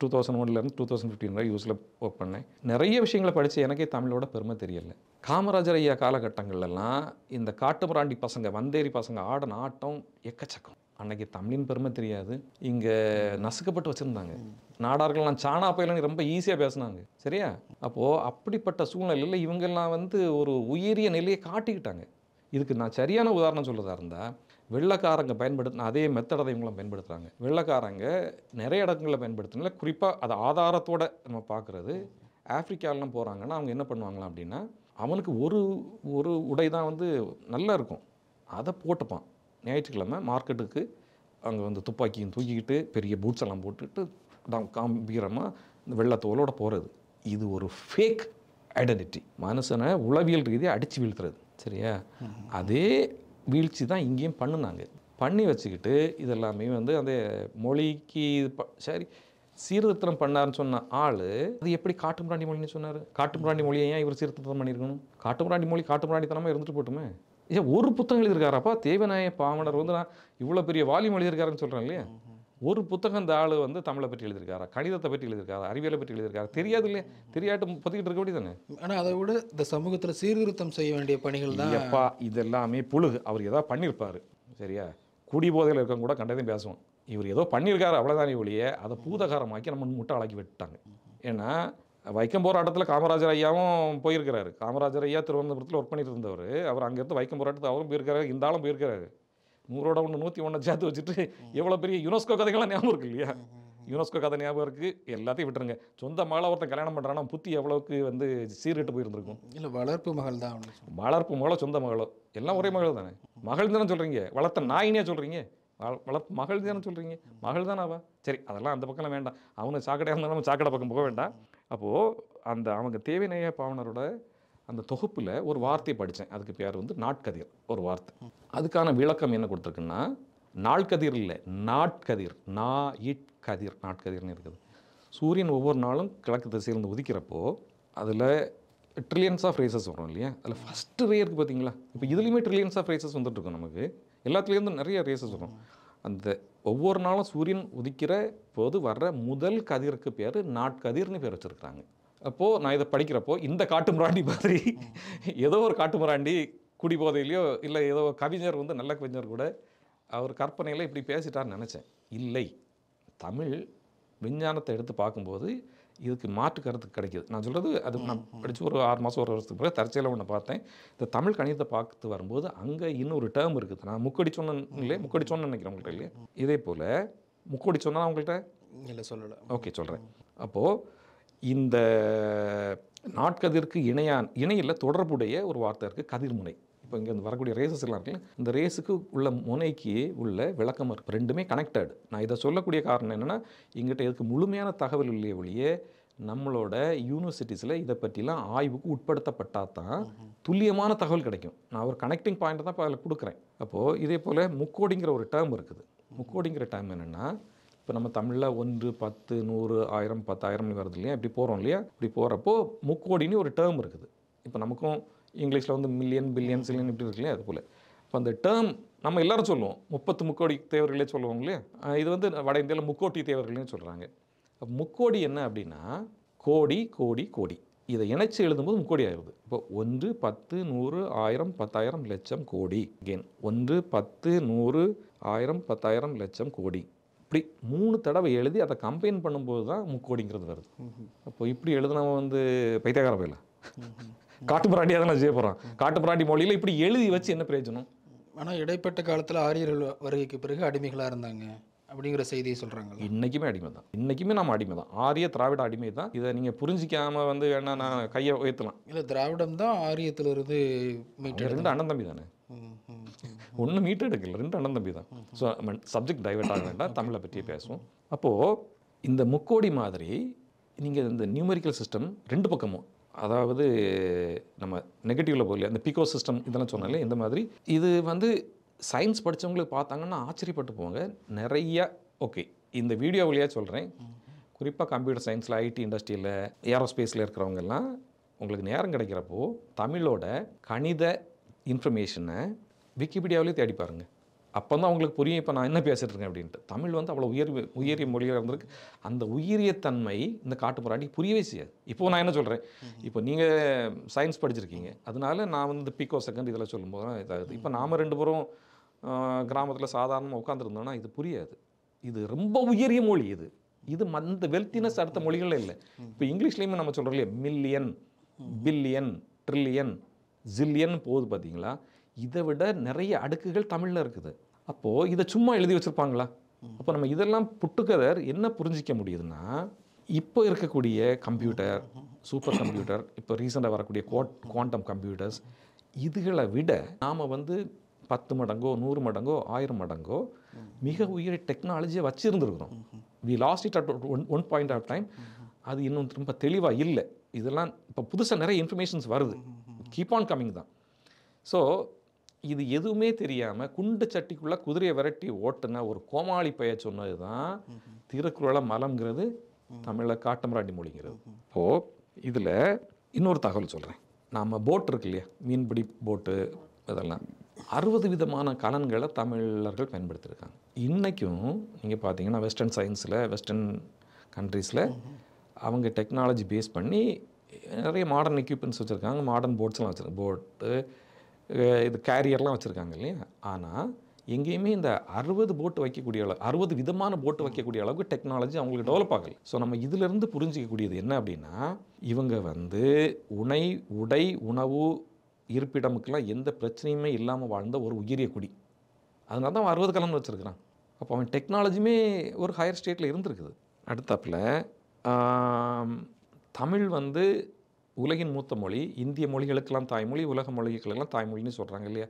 2001 2015 வரை யூஸில் ஒர்க் பண்ணேன். நிறைய விஷயங்களை படித்து எனக்கே தமிழோட பெருமை தெரியலை. காமராஜர் ஐயா காலகட்டங்கள்லாம் இந்த காட்டுமிராண்டி பசங்க, வந்தேரி பசங்க ஆடின ஆட்டம் எக்கச்சக்கம். அன்னைக்கு தமிழின் பெருமை தெரியாது, இங்கே நசுக்கப்பட்டு வச்சுருந்தாங்க. நாடார்கள்லாம் சாணா பயிலன்னு ரொம்ப ஈஸியாக பேசுனாங்க, சரியா? அப்போது அப்படிப்பட்ட சூழ்நிலையில் இவங்கெல்லாம் வந்து ஒரு உயரிய நிலையை காட்டிக்கிட்டாங்க. இதுக்கு நான் சரியான உதாரணம் சொல்கிறதா இருந்தால், வெள்ளைக்காரங்க பயன்படுத்தின அதே மெத்தடை தான் இவங்களும் பயன்படுத்துகிறாங்க. வெள்ளைக்காரங்க நிறைய இடங்களில் பயன்படுத்தினால குறிப்பாக அது ஆதாரத்தோடு நம்ம பார்க்குறது, ஆஃப்ரிக்காலெலாம் போகிறாங்கன்னா அவங்க என்ன பண்ணுவாங்களாம் அப்படின்னா, அவனுக்கு ஒரு ஒரு உடை தான் வந்து நல்லா இருக்கும், அதை போட்டுப்பான். ஞாயிற்றுக்கிழமை மார்க்கெட்டுக்கு அங்கே வந்து துப்பாக்கியும் தூக்கிக்கிட்டு பெரிய பூட்ஸ் எல்லாம் போட்டுட்டு காம்பீரமாக இந்த வெள்ளத்தோலோட போகிறது. இது ஒரு ஃபேக் ஐடென்டிட்டி, மனுஷனை உளவியல் ரீதியாக அடித்து வீழ்த்துறது. சரியா? அதே வீழ்ச்சி தான் இங்கேயும் பண்ணுனாங்க. பண்ணி வச்சுக்கிட்டு இதெல்லாமே வந்து அந்த மொழிக்கு சரி சீர்திருத்தம் பண்ணார்னு சொன்ன ஆள் அது எப்படி காட்டுமிராண்டி மொழின்னு சொன்னார்? காட்டுமிராண்டி மொழியை ஏன் இவர் சீர்திருத்தம் பண்ணியிருக்கணும்? காட்டுமிராண்டி மொழி காட்டுமிராண்டித்தனமாக இருந்துட்டு போட்டுமே. ஏன் ஒரு புத்தகம் எழுதியிருக்காராப்பா தேவநாய பாவனர் வந்து நான் இவ்வளோ பெரிய வால்யூம் எழுதியிருக்காருன்னு சொல்கிறேன் இல்லையா? ஒரு புத்தகம் இந்த ஆள் வந்து தமிழை பற்றி எழுதியிருக்காரா, கணிதத்தை பற்றி எழுதியிருக்காரா, அறிவியலை பற்றி எழுதியிருக்காரா? தெரியாது இல்லையா? தெரியாட்டு பொத்திக்கிட்டு இருக்க வேண்டியதானே. ஆனால் அதை விட இந்த சமூகத்தில் சீர்திருத்தம் செய்ய வேண்டிய பணிகள் தான். எப்பா இதெல்லாமே புழுகு. அவர் ஏதாவது பண்ணியிருப்பார். சரியா? குடி போதையில் இருக்கவங்க கூட கண்டதையும் பேசுவோம். இவர் ஏதோ பண்ணியிருக்காரு அவ்வளோதானே ஒழிய அதை பூதகாரமாக்கி நம்ம முட்டாளாக்கி விட்டுட்டாங்க. ஏன்னா வைக்கம் போராட்டத்தில் காமராஜர் ஐயாவும் போயிருக்கிறாரு. காமராஜர் ஐயா திருவனந்தபுரத்தில் ஒர்க் பண்ணிட்டு இருந்தவர். அவர் அங்கேருந்து வைக்கம் போராட்டத்தை அவரும் போயிருக்காரு, இந்த ஆளும் போயிருக்காரு. 100 101 சேர்த்து வச்சுட்டு எவ்வளோ பெரிய யுனெஸ்கோ கதைகள்லாம் ஞாபகம் இருக்குது இல்லையா? யுனெஸ்கோ கதை ஞாபகம் இருக்குது. எல்லாத்தையும் விட்டுருங்க. சொந்த மகளை ஒருத்தன் கல்யாணம் பண்ணுறான்னா புத்தி எவ்வளோக்கு வந்து சீர்கெட்டு போயிருந்துருக்கும். இல்லை வளர்ப்பு மகள் தான். வளர்ப்பு மகளோ சொந்த மகளோ எல்லாம் ஒரே மகள் தானே. மகள் தானே சொல்கிறீங்க, வளர்த்த நாயினே சொல்கிறீங்க. வளர்ப்பு மகள் தானே சொல்கிறீங்க, மகள் தானே அவள். சரி அதெல்லாம் அந்த பக்கம்லாம் வேண்டாம். அவனு சாக்கடையாக இருந்தாலும் நம்ம சாக்கடை பக்கம் போக வேண்டாம். அப்போது அந்த அவங்க தேவநேய பாவனரோட அந்த தொகுப்பில் ஒரு வார்த்தையை படித்தேன். அதுக்கு பேர் வந்து நாட்கதிர் ஒரு வார்த்தை. அதுக்கான விளக்கம் என்ன கொடுத்துருக்குன்னா, நாட்கதிர் இல்லை நாட்கதிர், கதிர் நாட்கதிர்னு இருக்குது. சூரியன் ஒவ்வொரு நாளும் கிழக்கு திசையிலிருந்து உதிக்கிறப்போ அதில் ட்ரில்லியன்ஸ் ஆஃப் ரேசஸ் வரும் இல்லையா? அதில் ஃபஸ்ட்டு ரே இருக்குது பார்த்தீங்களா? இப்போ இதுலேயுமே ட்ரில்லியன்ஸ் ஆஃப் ரேசஸ் வந்துட்டுருக்கும். நமக்கு எல்லாத்துலேருந்து நிறைய ரேசஸ் வரும். அந்த ஒவ்வொரு நாளும் சூரியன் உதிக்கிற போது வர்ற முதல் கதிருக்கு பேர் நாட்கதிர்னு பேர் வச்சுருக்குறாங்க. அப்போது நான் இதை படிக்கிறப்போ இந்த காட்டுமிராண்டி மாதிரி ஏதோ ஒரு காட்டுமிராண்டி குடிபோதையிலையோ இல்லை ஏதோ கவிஞர் வந்து நல்ல கவிஞர் கூட அவர் கற்பனையில் இப்படி பேசிட்டார்னு நினச்சேன். இல்லை, தமிழ் விஞ்ஞானத்தை எடுத்து பார்க்கும்போது இதுக்கு மாற்று கருத்து கிடைக்கிது. நான் சொல்கிறது அது நான் படித்து ஒரு 6 மாதம் 1 வருஷத்துக்கு பிறகு தற்செயலாக ஒன்று பார்த்தேன். இந்த தமிழ் கணிதத்தை பார்த்து வரும்போது அங்கே இன்னொரு டேர்ம் இருக்குது. நான் முக்கோடி சொன்னேன் இல்லையே, முக்கோடி சொன்னேன்னு நினைக்கிறேன் உங்கள்கிட்ட இல்லையா? இதே போல் முக்கோடி சொன்னால் உங்கள்கிட்ட இல்லை சொல்லலை. ஓகே சொல்கிறேன். அப்போது இந்த நாட்கதிருக்கு இணையில் தொடர்புடைய ஒரு வார்த்தை இருக்குது, கதிர்முனை. இப்போ இங்கே வரக்கூடிய ரேசஸ் எல்லாம் இருக்குல்ல, இந்த ரேஸுக்கு உள்ள முனைக்கு உள்ள விளக்கம் இருக்குது. ரெண்டுமே கனெக்டட். நான் இதை சொல்லக்கூடிய காரணம் என்னென்னா, எங்கிட்ட இதுக்கு முழுமையான தகவல் இல்லையே ஒழிய நம்மளோட யூனிவர்சிட்டிஸில் இதை பற்றிலாம் ஆய்வுக்கு உட்படுத்தப்பட்டால் தான் துல்லியமான தகவல் கிடைக்கும். நான் ஒரு கனெக்டிங் பாயிண்ட்டை தான் இப்போ அதில் கொடுக்குறேன். அப்போது இதே போல் முக்கோடிங்கிற ஒரு டேர்ம் இருக்குது. முக்கோடிங்கிற டேர்ம் என்னென்னா, இப்போ நம்ம தமிழில் 1 10 100 1000 10,000 வருது இல்லையா? இப்படி போகிறோம் இல்லையா? இப்படி போகிறப்போ முக்கோடின்னு ஒரு டேர்ம் இருக்குது. இப்போ நமக்கும் இங்கிலீஷில் வந்து மில்லியன் பில்லியன் சில்லியன் இப்படி இருக்கு இல்லையா? அது போல் இப்போ அந்த டேர்ம் நம்ம எல்லோரும் சொல்லுவோம். 30 முக்கோடி தேவர்களே சொல்லுவோம் இல்லையா? இது வந்து வட இந்தியாவில் முக்கோட்டி தேவர்கள்னு சொல்கிறாங்க. முக்கோடி என்ன அப்படின்னா, கோடி கோடி கோடி இதை இணைச்சி எழுதும்போது முக்கோடி ஆயிடுது. இப்போ 1 10 100 1000 10,000 லட்சம் கோடி. அகெயின் 1 10 100 1000 10,000 லட்சம் கோடி. இப்படி 3 தடவை எழுதி அதை கம்பைன் பண்ணும்போது தான் முக்கோடிங்கிறது வருது. அப்போ இப்படி எழுதுனவன் வந்து பைத்தியக்கார போயில காட்டுமிராண்டியாக தான் செய்ய போகிறான். காட்டுமிராண்டி மொழியில் இப்படி எழுதி வச்சு என்ன பிரயோஜனம்? ஆனால் இடைப்பட்ட காலத்தில் ஆரியர்கள் வருகைக்கு பிறகு அடிமைகளாக இருந்தாங்க அப்படிங்கிற செய்தியை சொல்கிறாங்க. இன்றைக்குமே அடிமை தான். இன்றைக்குமே நம்ம அடிமை தான். ஆரிய திராவிட அடிமை தான். இதை நீங்கள் புரிஞ்சிக்காமல் வந்து வேணா நான் கையை உயர்த்தலாம். இல்லை, திராவிடம் தான் ஆரியத்திலிருந்து மீட்டு. 2 அண்ணன் தம்பி தானே, ஒன்று மீட்டு எடுக்கல, 2 அண்ணன் தம்பி தான். ஸோ சப்ஜெக்ட் டைவர்ட் ஆக வேண்டாம், தமிழை பற்றியே பேசுவோம். அப்போது இந்த முக்கோடி மாதிரி நீங்கள் இந்த நியூமெரிக்கல் சிஸ்டம் 2 பக்கமும், அதாவது நம்ம நெகட்டிவில் போகல இந்த பிகோ சிஸ்டம் இதெல்லாம் சொன்னாலே இந்த மாதிரி இது வந்து சயின்ஸ் படித்தவங்களுக்கு பார்த்தாங்கன்னா ஆச்சரியப்பட்டு போவாங்க நிறையா. ஓகே, இந்த வீடியோ வழியாக சொல்கிறேன். குறிப்பாக கம்ப்யூட்டர் சயின்ஸில் ஐடி இண்டஸ்ட்ரியில் ஏரோஸ்பேஸில் இருக்கிறவங்கெல்லாம் உங்களுக்கு நேரம் கிடைக்கிறப்போ தமிழோட கணித இன்ஃபர்மேஷனை விக்கிபீடியாவிலே தேடி பாருங்கள். அப்போ தான் உங்களுக்கு புரியும் இப்போ நான் என்ன பேசிகிட்டு இருக்கேன் அப்படின்ட்டு. தமிழ் வந்து அவ்வளோ உயரிய மொழியாக இருந்திருக்கு. அந்த உயிரிய தன்மை இந்த காட்டுமிராண்டி புரியவே செய்யாது. இப்போது நான் என்ன சொல்கிறேன், இப்போ நீங்கள் சயின்ஸ் படிச்சிருக்கீங்க, அதனால நான் வந்து பிகோ செகண்ட் இதில் சொல்லும்போது தான் இதாகுது. இப்போ நாம் 2 பேரும் கிராமத்தில் சாதாரணமாக உட்காந்துருந்தோன்னா இது புரியாது. இது ரொம்ப உயரிய மொழி. இது அந்த வெல்த்தினஸ் அடுத்த மொழிகளில் இல்லை. இப்போ இங்கிலீஷ்லேயுமே நம்ம சொல்கிறோம் இல்லையா, மில்லியன் பில்லியன் ட்ரில்லியன் ஜில்லியன் போகுது பார்த்தீங்களா? இதை விட நிறைய அடுக்குகள் தமிழில் இருக்குது. அப்போது இதை சும்மா எழுதி வச்சுருப்பாங்களா? அப்போ நம்ம இதெல்லாம் புட்டுகதர் என்ன புரிஞ்சிக்க முடியுதுன்னா, இப்போ இருக்கக்கூடிய கம்ப்யூட்டர், சூப்பர் கம்ப்யூட்டர், இப்போ ரீசெண்டாக வரக்கூடிய குவாண்டம் கம்ப்யூட்டர்ஸ், இதுகளை விட நாம் வந்து 10 மடங்கோ 100 மடங்கோ 1000 மடங்கோ மிக உயரிய டெக்னாலஜியை வச்சுருந்துருக்குறோம். We lost it at one point of time. அது இன்னும் ரொம்ப தெளிவாக இல்லை. இதெல்லாம் இப்போ புதுசாக நிறைய இன்ஃபர்மேஷன்ஸ் வருது, கீப் ஆன் கம்மிங் தான். ஸோ இது எதுவுமே தெரியாமல் குண்டு சட்டிக்குள்ளே குதிரையை விரட்டி ஓட்டுன ஒரு கோமாளி பைய சொன்னது தான் திருக்குறள மலம்ங்கிறது, தமிழில் காட்டமராண்டி மொழிங்கிறது. இப்போது இதில் இன்னொரு தகவல் சொல்கிறேன். நாம் போட் இருக்கு இல்லையா, மீன்பிடி போட்டு, இதெல்லாம் 60 விதமான கலன்களை தமிழர்கள் பயன்படுத்தியிருக்காங்க. இன்றைக்கும் நீங்கள் பார்த்தீங்கன்னா வெஸ்டர்ன் சயின்ஸில், வெஸ்டர்ன் கண்ட்ரீஸில் அவங்க டெக்னாலஜி பேஸ் பண்ணி நிறைய மாடர்ன் எக்யூப்மெண்ட்ஸ் வச்சுருக்காங்க, மாடர்ன் போட்ஸ்லாம் வச்சுருக்காங்க, போட்டு இது கேரியர்லாம் வச்சுருக்காங்க இல்லையா. ஆனால் எங்கேயுமே இந்த 60 போட்டு வைக்கக்கூடிய அளவு, 60 விதமான போட்டு வைக்கக்கூடிய அளவுக்கு டெக்னாலஜி அவங்களுக்கு டெவலப் ஆகலை. ஸோ நம்ம இதிலிருந்து புரிஞ்சிக்கக்கூடியது என்ன அப்படின்னா, இவங்க வந்து உடை, உணவு, இருப்பிடமுக்கெல்லாம் எந்த பிரச்சனையுமே இல்லாமல் வாழ்ந்த ஒரு உயரிய குடி. அதனால தான் அவன் 60 கலந்து வச்சுருக்கிறான். அப்போ அவன் டெக்னாலஜியுமே ஒரு ஹையர் ஸ்டேட்டில் இருந்திருக்குது. அடுத்தாப்பில் தமிழ் வந்து உலகின் மூத்த மொழி, இந்திய மொழிகளுக்கெல்லாம் தாய்மொழி, உலக மொழிகளுக்கெல்லாம் தாய்மொழின்னு சொல்கிறாங்க இல்லையா.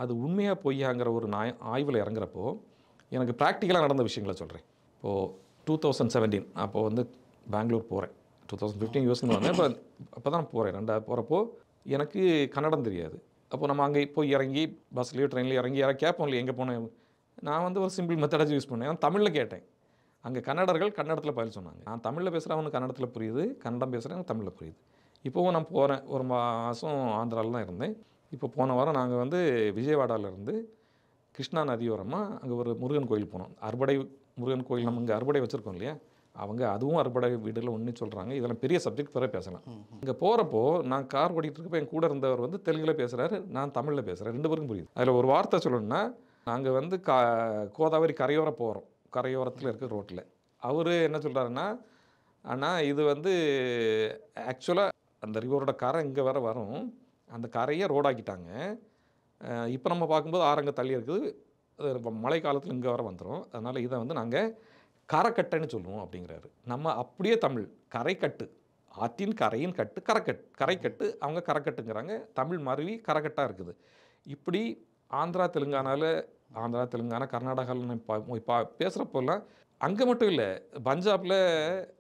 அது உண்மையாக பொய்யாங்கிற ஒரு ஆய்வில் இறங்குறப்போ எனக்கு ப்ராக்டிக்கலாக நடந்த விஷயங்களை சொல்கிறேன். இப்போது 2017 அப்போது வந்து பெங்களூர் போகிறேன். 2015 யூஎஸ்ன்னு வந்தேன். அப்போ தான் போகிறேன். ரெண்டாவது போகிறப்போ எனக்கு கன்னடம் தெரியாது. அப்போ நம்ம அங்கே போய் இறங்கி பஸ்லேயோ ட்ரெயின்லேயோ இறங்கி யாராவது கேட்போம் இல்லையா எங்கே போனேன். நான் வந்து ஒரு சிம்பிள் மெத்தடாச்சு யூஸ் பண்ணேன். நான் தமிழில் கேட்டேன். அங்கே கன்னடர்கள் கன்னடத்தில் பதில் சொன்னாங்க. நான் தமிழில் பேசுகிறேன், அவனுக்கு கன்னடத்தில் புரியுது, கன்னடம் பேசுகிறேன், எனக்கு தமிழில் புரியுது. இப்போவும் நான் போகிறேன். ஒரு மாதம் ஆந்திராவில் தான் இருந்தேன். இப்போ போன வாரம் நாங்கள் வந்து விஜயவாடாவிலேருந்து கிருஷ்ணா நதியோரமாக அங்கே ஒரு முருகன் கோயில் போனோம். அறுபடை முருகன் கோயில், நம்ம இங்கே அறுபடை வச்சுருக்கோம் இல்லையா, அவங்க அதுவும் அறுபடை வீடில் ஒன்று சொல்கிறாங்க. இதெல்லாம் பெரிய சப்ஜெக்ட் பிறகு பேசலாம். இங்கே போகிறப்போ நான் கார் ஓட்டிகிட்டு இருக்கப்போ என் கூட இருந்தவர் வந்து தெலுங்கில் பேசுகிறாரு, நான் தமிழில் பேசுகிறேன். 2 பேருக்கும் புரியுது. அதில் ஒரு வார்த்தை சொல்லணும்னா, நாங்கள் வந்து கோதாவரி கரையோரம் போகிறோம், கரையோரத்தில் இருக்க ரோட்டில். அவர் என்ன சொல்கிறாருன்னா, ஆனால் இது வந்து ஆக்சுவலாக அந்த ரிவரோட கரை இங்கே வரும், அந்த கரையை ரோடாக்கிட்டாங்க. இப்போ நம்ம பார்க்கும்போது ஆரங்க தள்ளி இருக்குது, மழை காலத்தில் இங்கே வர வந்துடும். அதனால் இதை வந்து நாங்கள் கரைக்கட்டைன்னு சொல்லுவோம் அப்படிங்கிறாரு. நம்ம அப்படியே தமிழ் கரைக்கட்டு, ஆற்றின் கரையின் கட்டு கரைக்கட்டு, அவங்க கரைக்கட்டுங்கிறாங்க. தமிழ் மருவி கரைக்கட்டாக இருக்குது. இப்படி ஆந்திரா தெலுங்கானா கர்நாடகாவில் பேசுகிறப்போல்லாம் அங்கே மட்டும் இல்லை, பஞ்சாபில்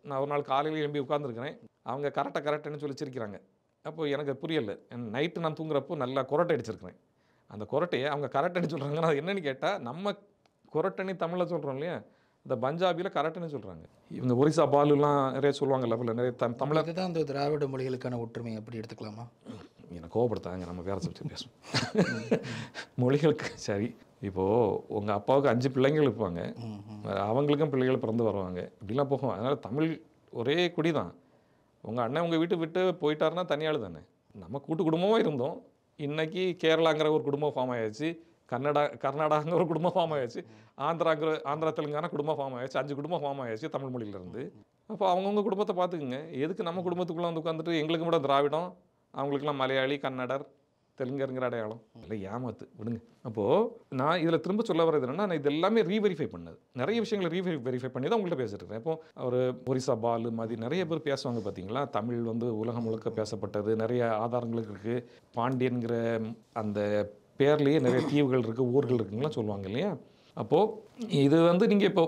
நான் ஒரு நாள் காலையில் எழும்பி உட்காந்துருக்கிறேன். அவங்க கரெக்டுன்னு சொல்லி சிரிக்கிறாங்க. அப்போது எனக்கு புரியலை. நைட்டு நான் தூங்குறப்போ நல்லா கொரட்டை அடிச்சிருக்கிறேன். அந்த கொரட்டையை அவங்க கரெக்டுன்னு சொல்கிறாங்கன்னா அது என்னென்னு கேட்டால், நம்ம கொரட்டனி தமிழில் சொல்கிறோம் இல்லையா, இந்த பஞ்சாபியில் கரெக்டுன்னு சொல்கிறாங்க. இவங்க ஒரிசா பாலுலாம் நிறைய சொல்லுவாங்க லெவலில் நிறைய தமிழர். இதுதான் இந்த திராவிட மொழிகளுக்கான ஒற்றுமை அப்படி எடுத்துக்கலாமா? என்னை கோவப்படுத்தாங்க, நம்ம வேறு சப்ஜெக்ட் பேசுவோம். மொழிகளுக்கு சரி. இப்போது உங்கள் அப்பாவுக்கு 5 பிள்ளைங்கள் இருப்பாங்க, அவங்களுக்கும் பிள்ளைகள் பிறந்து வருவாங்க, இப்படிலாம் போகும். அதனால் தமிழ் ஒரே குடி தான். உங்கள் அண்ணன் உங்கள் வீட்டு விட்டு போயிட்டாருன்னா தனியாள் தானே. நம்ம கூட்டு குடும்பமாக இருந்தோம். இன்றைக்கி கேரளாங்கிற ஒரு குடும்பம் ஃபார்ம் ஆகிடுச்சு, கர்நாடகாங்கிற ஒரு குடும்பம் ஃபார்ம் ஆகிடுச்சு, ஆந்திரா தெலுங்கானா குடும்பம் ஃபார்ம் ஆகிடுச்சு, 5 குடும்பம் ஃபார்ம் ஆகிடுச்சு தமிழ் மொழியிலேருந்து. அப்போ அவங்கவுங்க குடும்பத்தை பார்த்துக்குங்க. எதுக்கு நம்ம குடும்பத்துக்குள்ளே வந்து உட்காந்துட்டு எங்களுக்கு மட்டும் திராவிடம், அவங்களுக்கெல்லாம் மலையாளி, கன்னடர், தெலுங்குங்கிற அடையாளம், இல்லை ஏமாத்து விடுங்க. அப்போது நான் இதில் திரும்ப சொல்ல வர்றது என்னென்னா, நான் இது எல்லாமே ரீவெரிஃபை பண்ணது, நிறைய விஷயங்களை ரீவெரிஃபை பண்ணி தான் உங்கள்கிட்ட பேசிட்டு இருக்கேன். இப்போ ஒரு ஒரிசா பாலு மாதிரி நிறைய பேர் பேசுவாங்க பார்த்தீங்களா. தமிழ் வந்து உலகம் முழுக்க பேசப்பட்டது, நிறைய ஆதாரங்களுக்கு இருக்குது. பாண்டியன்கிற அந்த பேர்லேயே நிறைய தீவுகள் இருக்குது, ஊர்கள் இருக்குங்களாம் சொல்லுவாங்க இல்லையா. அப்போது இது வந்து நீங்கள் இப்போ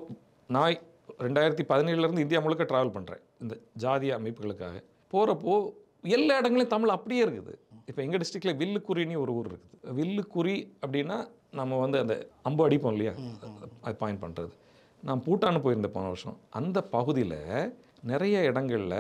நான் 2017 இந்தியா முழுக்க ட்ராவல் பண்ணுறேன் இந்த ஜாதிய அமைப்புகளுக்காக. போகிறப்போ எல்லா இடங்களையும் தமிழ் அப்படியே இருக்குது. இப்போ எங்கள் டிஸ்ட்ரிக்டில் வில்லுக்குறின்னு ஒரு ஊர் இருக்குது. வில்லுக்குறி அப்படின்னா நம்ம வந்து அந்த அம்பு அடிப்போம் இல்லையா, அது பாயிண்ட் பண்ணுறது. நான் பூட்டான் போயிருந்தேன் போன வருஷம். அந்த பகுதியில் நிறைய இடங்களில்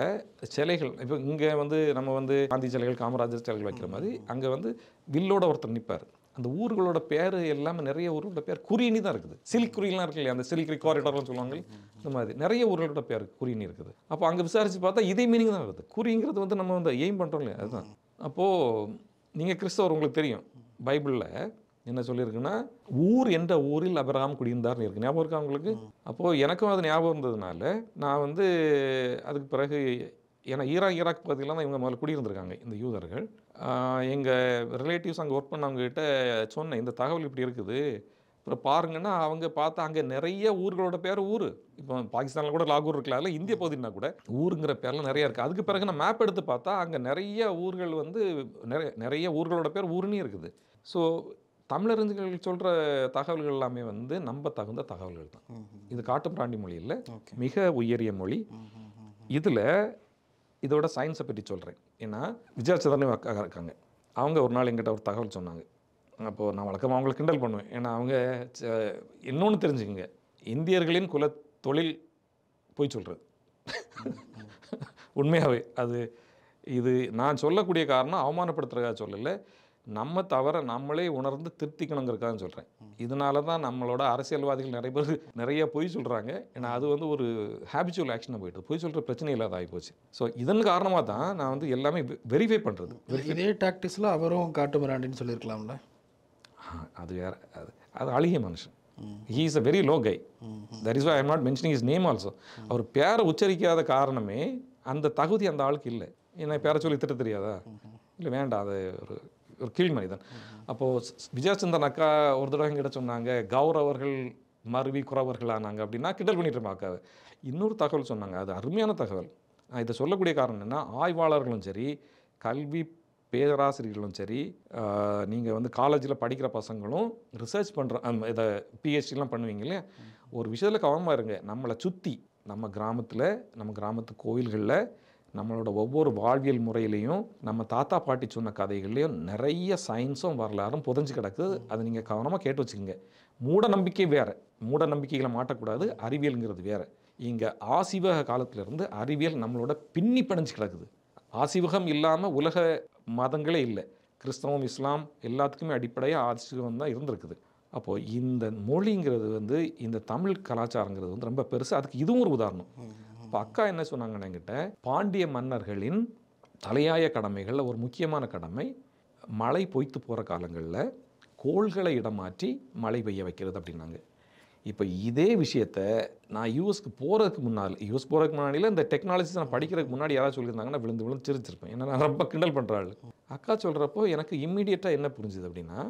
சிலைகள், இப்போ இங்கே வந்து நம்ம வந்து காந்தி சிலைகள், காமராஜர் சிலைகள் வைக்கிற மாதிரி அங்கே வந்து வில்லோட ஒருத்தர் நிற்பார். அந்த ஊர்களோட பேர் எல்லாமே நிறைய ஊர்களோட பேர் குறினி தான் இருக்குது. சிலிக்குறிலாம் இருக்கு இல்லையா, அந்த சிலிக்குறி காரிடார்லாம் சொல்லுவாங்க, இந்த மாதிரி நிறைய ஊர்களோட பேர் குறினி இருக்குது. அப்போ அங்கே விசாரித்து பார்த்தா இதே மீனிங் தான் இருக்குது. குறிங்கிறது வந்து நம்ம வந்து எய்ம் பண்ணுறோம் இல்லையா, அதுதான். அப்போது நீங்கள் கிறிஸ்தவர், உங்களுக்கு தெரியும் பைபிளில் என்ன சொல்லியிருக்குன்னா, ஊர் என்ற ஊரில் அபிரகாம் குடியிருந்தார்னு இருக்குது. ஞாபகம் இருக்கா உங்களுக்கு? அப்போது எனக்கும் அது ஞாபகம் இருந்ததுனால நான் வந்து அதுக்கு பிறகு, ஏன்னா ஈராக் பகுதியெல்லாம் தான் இவங்க முதல்ல குடியிருந்திருக்காங்க இந்த யூதர்கள். எங்கள் ரிலேட்டிவ்ஸ் அங்கே ஒர்க் பண்ணவங்ககிட்ட சொன்னேன், இந்த தகவல் இப்படி இருக்குது, அப்புறம் பாருங்கன்னா அவங்க பார்த்தா அங்கே நிறைய ஊர்களோட பேர் ஊர். இப்போ பாகிஸ்தானில் கூட லாகூர் இருக்கலாம், இல்லை இந்திய பகுதினா கூட ஊருங்கிற பேர்லாம் நிறைய இருக்குது. அதுக்கு பிறகு நான் மேப் எடுத்து பார்த்தா அங்கே நிறைய ஊர்கள் வந்து நிறைய ஊர்களோட பேர் ஊருன்னே இருக்குது. ஸோ தமிழறிஞர்கள் சொல்கிற தகவல்கள் எல்லாமே வந்து நம்ப தகுந்த தகவல்கள் தான். இது காட்டுப்பிராண்டி மொழி இல்லை, மிக உயரிய மொழி. இதில் இதோட சயின்ஸை பற்றி சொல்கிறேன். ஏன்னா விஜயாச்சந்திரன் அக்கா இருக்காங்க, அவங்க ஒரு நாள் எங்கிட்ட ஒரு தகவல் சொன்னாங்க. அப்போது நான் வழக்கமாக அவங்களை கிண்டல் பண்ணுவேன். ஏன்னா அவங்க இன்னொன்று தெரிஞ்சுக்கங்க, இந்தியர்களின் குல தொழில் போய் சொல்கிறது. உண்மையாகவே இது நான் சொல்லக்கூடிய காரணம் அவமானப்படுத்துறதுக்காக சொல்லலை, நம்ம தவிர நம்மளே உணர்ந்து திருத்திக்கணுங்கிறதுக்காக சொல்கிறேன். இதனால தான் நம்மளோட அரசியல்வாதிகள் நிறைய பேர் நிறைய பொய் சொல்கிறாங்க. ஏன்னா அது வந்து ஒரு ஹேபிச்சுவல் ஆக்ஷனாக போய்ட்டு போய் சொல்கிற பிரச்சனை இல்லாத ஆகிப்போச்சு. ஸோ இதன் காரணமாக தான் நான் வந்து எல்லாமே வெரிஃபை பண்ணுறது. இதே டாக்டிக்ஸில் அவரும் காட்டு மிராண்டின்னு சொல்லியிருக்கலாம்ல. அது வேறு, அது அழகிய மனுஷன். He is a very low guy. That is why I am not mentioning his name also. அவர் பேரை உச்சரிக்காத காரணமே அந்த தகுதி அந்த ஆளுக்கு இல்லை. ஏன்னா பேரை சொல்லி திட்ட தெரியாதா? இல்லை வேண்டாம், அது ஒரு கீழ்மணி தான். அப்போது விஜயச்சந்திரன் அக்கா ஒரு தடவை எங்கிட்ட சொன்னாங்க, கௌரவர்கள் மருவி குறவர்கள் ஆனாங்க அப்படின்னா கிண்டல் பண்ணிட்டு இருப்பேன் அக்காவை. இன்னொரு தகவல் சொன்னாங்க, அது அருமையான தகவல். நான் இதை சொல்லக்கூடிய காரணம் என்னென்னா, ஆய்வாளர்களும் சரி, கல்வி பேராசிரியர்களும் சரி, நீங்கள் வந்து காலேஜில் படிக்கிற பசங்களும் ரிசர்ச் பண்ணுற இதை பிஹெச்டிலாம் பண்ணுவீங்க இல்லையா, ஒரு விஷயத்தில் கவனமாக இருங்க. நம்மளை சுற்றி நம்ம கிராமத்தில், நம்ம கிராமத்து கோவில்களில், நம்மளோட ஒவ்வொரு வாழ்வியல் முறையிலையும், நம்ம தாத்தா பாட்டி சொன்ன கதைகள்லையும் நிறைய சயின்ஸும் வரலாறும் புதஞ்சு கிடக்குது. அதை நீங்கள் கவனமாக கேட்டு வச்சுக்கோங்க. மூட நம்பிக்கை வேறு, மூட நம்பிக்கைகளை மாட்டக்கூடாது. அறிவியலுங்கிறது வேறு. இங்கே ஆசிவக காலத்திலேருந்து அறிவியல் நம்மளோட பின்னி பிணைஞ்சு கிடக்குது. ஆசிவகம் இல்லாமல் உலக மதங்களே இல்லை. கிறிஸ்தவம், இஸ்லாம் எல்லாத்துக்குமே அடிப்படையாக ஆசிவகம் தான் இருந்திருக்குது. அப்போது இந்த மொழிங்கிறது வந்து, இந்த தமிழ் கலாச்சாரங்கிறது வந்து ரொம்ப பெருசு. அதுக்கு இதுவும் ஒரு உதாரணம். இப்போ அக்கா என்ன சொன்னாங்கன்னா என்கிட்ட, பாண்டிய மன்னர்களின் தலையாய கடமைகளில் ஒரு முக்கியமான கடமை மழை பொய்த்து போகிற காலங்களில் கோள்களை இடமாற்றி மழை பெய்ய வைக்கிறது அப்படின்னாங்க. இப்போ இதே விஷயத்த நான் யூஎஸ்க்கு போகிறதுக்கு முன்னாடியில் இந்த டெக்னாலஜிஸ் நான் படிக்கிறதுக்கு முன்னாடி யாராவது சொல்லியிருந்தாங்கன்னா விழுந்து சிரிச்சிருப்பேன். ஏன்னா நான் ரொம்ப கிண்டல் பண்ணுறாள். அக்கா சொல்கிறப்போ எனக்கு இம்மீடியட்டாக என்ன புரிஞ்சுது அப்படின்னா,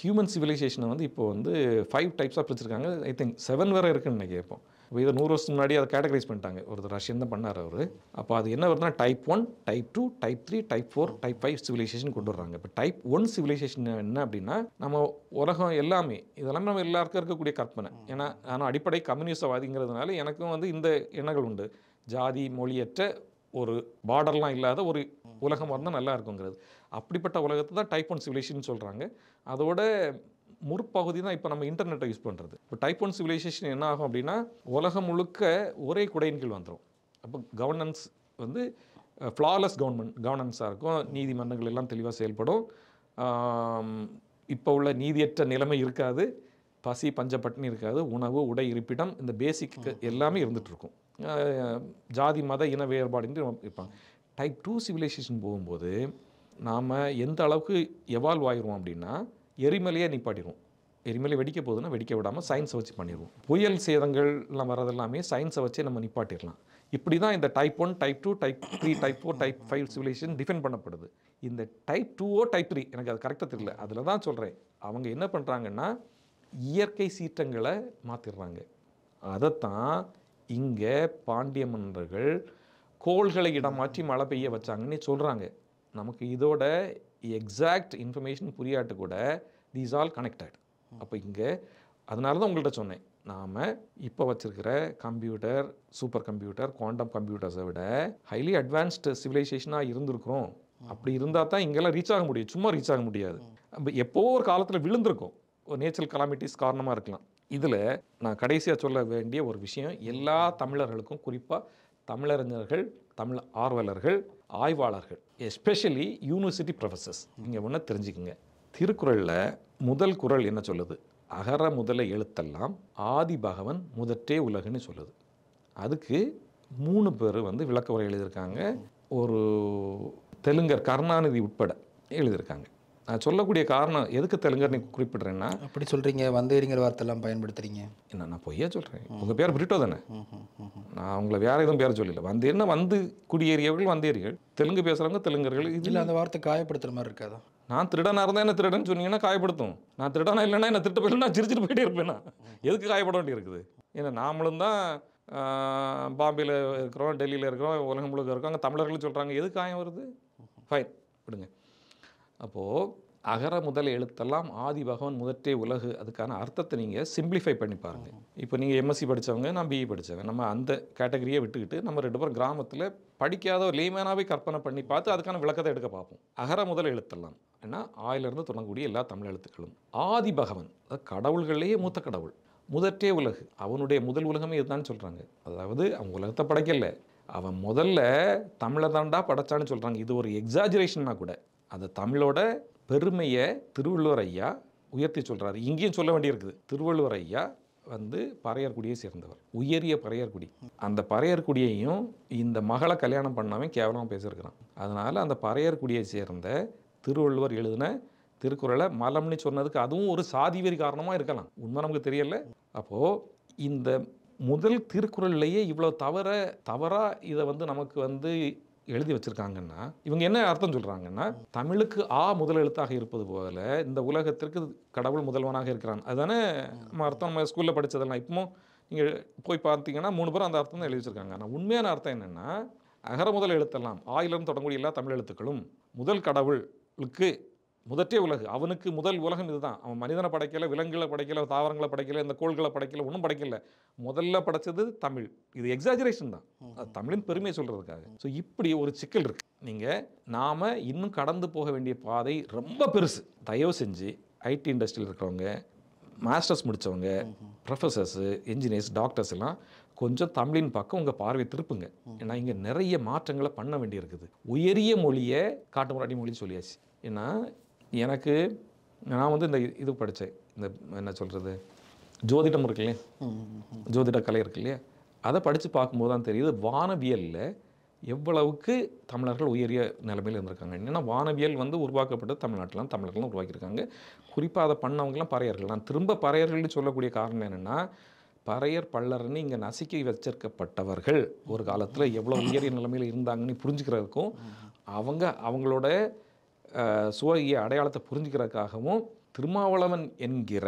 ஹியூமன் சிவிலைசேஷனை வந்து இப்போ வந்து 5 டைப்ஸாக பிரிச்சிருக்காங்க. ஐ திங்க் 7 வேறு இருக்குன்னு நினைக்கிறேன். இப்போ இதை 100 வருஷத்துக்கு முன்னாடி அதை கேட்டகரைஸ் பண்ணிட்டாங்க. ஒரு ரஷ்யன் தான் பண்ணார் அவர். அப்போ அது என்ன வருதுன்னா, type 1, type 2, type 3, type 4, type 5 civilisation கொண்டு வர்றாங்க. இப்போ டைப் 1 சிவிலைசேஷன் என்ன அப்படின்னா, நம்ம உலகம் எல்லாமே இதெல்லாமே நம்ம எல்லாருக்கும் இருக்கக்கூடிய கற்பனை. ஏன்னா நான் அடிப்படை கம்யூனிஸ்டவாதிங்கிறதுனால எனக்கும் வந்து இந்த எண்ணங்கள் உண்டு. ஜாதி மொழியற்ற ஒரு பார்டர்லாம் இல்லாத ஒரு உலகம் இருந்தால் நல்லா இருக்குங்கிறது. அப்படிப்பட்ட உலகத்தை தான் டைப் 1 சிவிலைசேஷன் சொல்கிறாங்க. அதோட முற்பகுதி தான் இப்போ நம்ம இன்டர்நெட்டை யூஸ் பண்ணுறது. இப்போ டைப் 1 சிவிலைசேஷன் என்ன ஆகும் அப்படின்னா, உலகம் முழுக்க ஒரே குடையின் கீழ் வந்துடும். அப்போ கவர்னன்ஸ் வந்து ஃப்ளாலெஸ் கவர்னன்ஸாக இருக்கும். நீதிமன்றங்கள் எல்லாம் தெளிவாக செயல்படும். இப்போ உள்ள நீதியற்ற நிலைமை இருக்காது. பசி பஞ்சப்பட்டினி இருக்காது. உணவு, உடை, இருப்பிடம், இந்த பேசிக் எல்லாமே இருந்துகிட்ருக்கும். ஜாதி மத இன வேறுபாடுன்னு இருப்பாங்க. டைப் 2 சிவிலைசேஷன் போகும்போது நாம் எந்த அளவுக்கு எவால்வ் ஆகிடுவோம் அப்படின்னா, எரிமலையே நிப்பாட்டிடுவோம். எரிமலை வெடிக்க போகுதுன்னா வெடிக்க விடாமல் சயின்ஸை வச்சு பண்ணிடுவோம். புயல் சேதங்கள்லாம் வரதெல்லாமே சயின்ஸை வச்சே நம்ம நிப்பாட்டிடலாம். இப்படி தான் இந்த type 1, type 2, type 3, type 4, type 5 civilisation define பண்ணப்படுது. இந்த டைப் 2ஓ டைப் 3 எனக்கு அது கரெக்டாக தெரியல. அதில் தான் சொல்கிறேன், அவங்க என்ன பண்ணுறாங்கன்னா இயற்கை சீற்றங்களை மாற்றிடுறாங்க. அதைத்தான் இங்கே பாண்டிய மன்னர்கள் கோள்களை இடமாற்றி மழை பெய்ய வச்சாங்கன்னு சொல்கிறாங்க. நமக்கு இதோட எக்ஸாக்ட் இன்ஃபர்மேஷன் புரியாட்டு கூட தீஸ் ஆல் கனெக்டட். அப்போ இங்கே அதனால தான் உங்கள்கிட்ட சொன்னேன், நாம் இப்போ வச்சுருக்கிற கம்ப்யூட்டர், சூப்பர் கம்ப்யூட்டர், குவாண்டம் கம்ப்யூட்டர்ஸை விட ஹைலி அட்வான்ஸ்டு சிவிலைசேஷனாக இருந்திருக்கிறோம். அப்படி இருந்தால் தான் இங்கெல்லாம் ரீச் ஆக முடியும். சும்மா ரீச் ஆக முடியாது. எப்போ ஒரு காலத்தில் விழுந்திருக்கும், ஒரு நேச்சுரல் கலாமிட்டிஸ் காரணமாக இருக்கலாம். இதில் நான் கடைசியாக சொல்ல வேண்டிய ஒரு விஷயம், எல்லா தமிழர்களுக்கும், குறிப்பாக தமிழறிஞர்கள், தமிழ் ஆர்வலர்கள், ஆய்வாளர்கள், எஸ்பெஷலி யூனிவர்சிட்டி ப்ரொஃபஸர்ஸ், நீங்கள் ஒன்று தெரிஞ்சுக்கங்க. திருக்குறளில் முதல் குறள் என்ன சொல்லுது? அகர முதல எழுத்தெல்லாம் ஆதி பகவன் முதற்றே உலகுன்னு சொல்லுது. அதுக்கு 3 பேர் வந்து விளக்க உரை எழுதியிருக்காங்க. ஒரு தெலுங்கர் கருணாநிதி உட்பட எழுதியிருக்காங்க. நான் சொல்லக்கூடிய காரணம் எதுக்கு தெலுங்கர் நீ குறிப்பிட்றேன்னா, அப்படி சொல்கிறீங்க, வந்தேரிங்கிற வார்த்தைலாம் பயன்படுத்துகிறீங்க. என்ன நான் பொய்யா சொல்கிறேன்? உங்கள் பேர் பிரிட்டோ தானே? நான் உங்களை வேறு எதுவும் பேர் சொல்லல. வந்தேன்னா வந்து குடியேறியவர்கள் வந்தேரிகள், தெலுங்கு பேசுகிறவங்க தெலுங்கர்கள். இல்லை, இதில் அந்த வார்த்தை காயப்படுத்துகிற மாதிரி இருக்காதா? நான் திருடனாக இருந்தால் என்ன திருடன்னு சொன்னீங்கன்னா காயப்படுத்தும். நான் திருடனா இல்லைன்னா என்ன திருட்டு போயிடலாம், நான் சிரிச்சிட்டு போயிட்டே இருப்பேன். நான் எதுக்கு காயப்பட வேண்டி இருக்குது? ஏன்னா நாமளும் தான் பாம்பேயில் இருக்கிறோம், டெல்லியில் இருக்கிறோம், உலகம் முழுக்க இருக்கோம். அங்கே தமிழர்கள் சொல்கிறாங்க, எதுக்கு காயம் வருது? ஃபைன், விடுங்க. அப்போது அகர முதல் எழுத்தெல்லாம் ஆதி பகவன் முதற்றே உலகு, அதுக்கான அர்த்தத்தை நீங்கள் சிம்பிளிஃபை பண்ணி பாருங்கள். இப்போ நீங்கள் எம்எஸ்சி படித்தவங்க, நான் பிஇ படித்தவங்க, நம்ம அந்த கேட்டகரியை விட்டுக்கிட்டு நம்ம 2 பேரும் கிராமத்தில் படிக்காத ஒரு லேமேனாகவே கற்பனை பண்ணி பார்த்து அதுக்கான விளக்கத்தை எடுக்க பார்ப்போம். அகர முதல் எழுத்தெல்லாம் ஏன்னா ஆயிலிருந்து தொடங்கக்கூடிய எல்லா தமிழ் எழுத்துக்களும் ஆதி பகவன், கடவுள்களிலேயே மூத்த கடவுள், முதற்றே உலகு, அவனுடைய முதல் உலகமே இதுதான் சொல்கிறாங்க. அதாவது அவன் உலகத்தை படைக்கல, அவன் முதல்ல தமிழை தாண்டா படைச்சான்னு சொல்கிறாங்க. இது ஒரு எக்ஸாஜரேஷன்னா கூட அந்த தமிழோட பெருமையை திருவள்ளுவர் ஐயா உயர்த்தி சொல்கிறாரு. இங்கேயும் சொல்ல வேண்டியிருக்குது. திருவள்ளுவர் ஐயா வந்து பறையர்குடியை சேர்ந்தவர், உயரிய பறையர்குடி. அந்த பறையர்குடியையும் இந்த மகளை கல்யாணம் பண்ணாமல் கேவலமாக பேசியிருக்கிறான். அதனால் அந்த பறையர்குடியை சேர்ந்த திருவள்ளுவர் எழுதின திருக்குறளை மலம்னு சொன்னதுக்கு அதுவும் ஒரு சாதி வெறி காரணமாக இருக்கலாம், உண்மை நமக்கு தெரியல. அப்போது இந்த முதல் திருக்குறள்லேயே இவ்வளோ தவறாக இதை வந்து நமக்கு வந்து எழுதி வச்சுருக்காங்கன்னா இவங்க என்ன அர்த்தம் சொல்கிறாங்கன்னா, தமிழுக்கு முதல் எழுத்தாக இருப்பது போல இந்த உலகத்திற்கு கடவுள் முதல்வனாக இருக்கிறான். அதுதானே நம்ம அர்த்தம். நம்ம ஸ்கூலில் படித்ததெல்லாம் இப்போ நீங்கள் போய் பார்த்தீங்கன்னா 3 பேரும் அந்த அர்த்தம் தான் எழுதி வச்சுருக்காங்க. ஆனால் உண்மையான அர்த்தம் என்னென்னா, அகர முதல் எழுத்தெல்லாம் ஆயிலிருந்து தொடங்கக்கூடிய எல்லா தமிழ் எழுத்துக்களும் முதல் கடவுளுக்கு முதற்றே உலகு, அவனுக்கு முதல் உலகம் இதுதான். அவன் மனிதனை படைக்கல, விலங்குகளை படைக்கல, தாவரங்களை படைக்கல, இந்த கோள்களை படைக்கல, ஒன்றும் படைக்கல. முதல்ல படைச்சது தமிழ். இது எக்ஸாஜரேஷன் தான், அது தமிழின் பெருமையை சொல்கிறதுக்காக. ஸோ இப்படி ஒரு சிக்கல் இருக்குது. நாம் இன்னும் கடந்து போக வேண்டிய பாதை ரொம்ப பெருசு. தயவு செஞ்சு ஐடி இண்டஸ்ட்ரியில் இருக்கிறவங்க, மாஸ்டர்ஸ் முடித்தவங்க, ப்ரொஃபஸர்ஸு, இன்ஜினியர்ஸ், டாக்டர்ஸ் எல்லாம் கொஞ்சம் தமிழின் பக்கம் உங்கள் பார்வை திருப்புங்க. ஏன்னா இங்கே நிறைய மாற்றங்களை பண்ண வேண்டியிருக்குது. உயரிய மொழியை காட்டு முராட்டி மொழி சொல்லியாச்சு. ஏன்னா எனக்கு நான் வந்து இந்த இது படித்தேன், இந்த என்ன சொல்கிறது, ஜோதிடம் இருக்கு இல்லையா, ஜோதிட கலை இருக்கு இல்லையா, அதை படித்து பார்க்கும்போது தான் தெரியுது வானவியலில் எவ்வளவுக்கு தமிழர்கள் உயரிய நிலைமையில் இருந்திருக்காங்க. என்னென்னா வானவியல் வந்து உருவாக்கப்பட்டு தமிழ்நாட்டிலாம் தமிழர்கள்லாம் உருவாக்கியிருக்காங்க. குறிப்பாக அதை பண்ணவங்களாம் பறையர்கள். நான் திரும்ப பறையர்கள்னு சொல்லக்கூடிய காரணம் என்னென்னா, பறையர் பல்லர்னு இங்கே நசுக்கி வச்சிருக்கப்பட்டவர்கள் ஒரு காலத்தில் எவ்வளோ உயரிய நிலைமையில் இருந்தாங்கன்னு புரிஞ்சுக்கிறதுக்கும் அவங்களோட சுவைய அடையாளத்தை புரிஞ்சுக்கிறதுக்காகவும் திருமாவளவன் என்கிற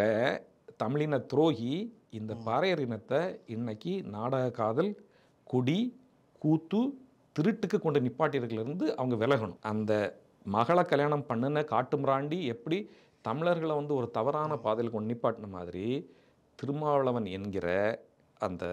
தமிழின துரோகி இந்த பறையர் இனத்தை இன்னைக்கு நாடக காதல், குடி, கூத்து, திருட்டுக்கு கொண்டு நிப்பாட்டியதுலேருந்து அவங்க விலகணும். அந்த மகளை கல்யாணம் பண்ணின காட்டுமிராண்டி எப்படி தமிழர்களை வந்து ஒரு தவறான பாதையில் கொண்டு நிப்பாட்டின மாதிரி திருமாவளவன் என்கிற அந்த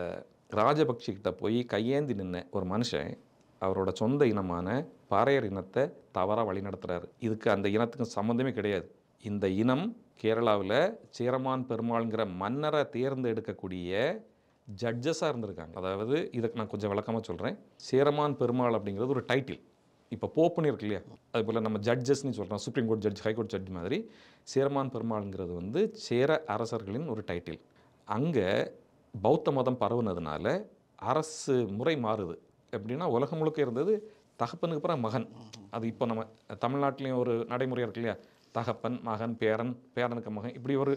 ராஜபக்ஷிக்கிட்ட போய் கையேந்தி நின்ன ஒரு மனுஷன் அவரோட சொந்த இனமான பறையர் இனத்தை தவறாக வழி நடத்துகிறாரு. இதுக்கு அந்த இனத்துக்கு சம்மந்தமே கிடையாது. இந்த இனம் கேரளாவில் சேரமான் பெருமாள்ங்கிற மன்னரை தேர்ந்தெடுக்கக்கூடிய ஜட்ஜஸாக இருந்திருக்காங்க. அதாவது இதுக்கு நான் கொஞ்சம் விளக்கமாக சொல்கிறேன். சேரமான் பெருமாள் அப்படிங்கிறது ஒரு டைட்டில். இப்போ போப்புன்னு இருக்கு இல்லையா, அதுபோல் நம்ம ஜட்ஜஸ்ன்னு சொல்கிறோம், supreme court judge, high court judge மாதிரி சேரமான் பெருமாள்ங்கிறது வந்து சேர அரசர்களின் ஒரு டைட்டில். அங்கே பௌத்த மதம் பரவுனதுனால அரசு முறை மாறுது. எப்படின்னா உலகம் முழுக்க இருந்தது தகப்பனுக்கு அப்புறம் மகன். அது இப்போ நம்ம தமிழ்நாட்டிலையும் ஒரு நடைமுறையாக இருக்கு இல்லையா, தகப்பன், மகன், பேரன், பேரனுக்கு மகன், இப்படி ஒரு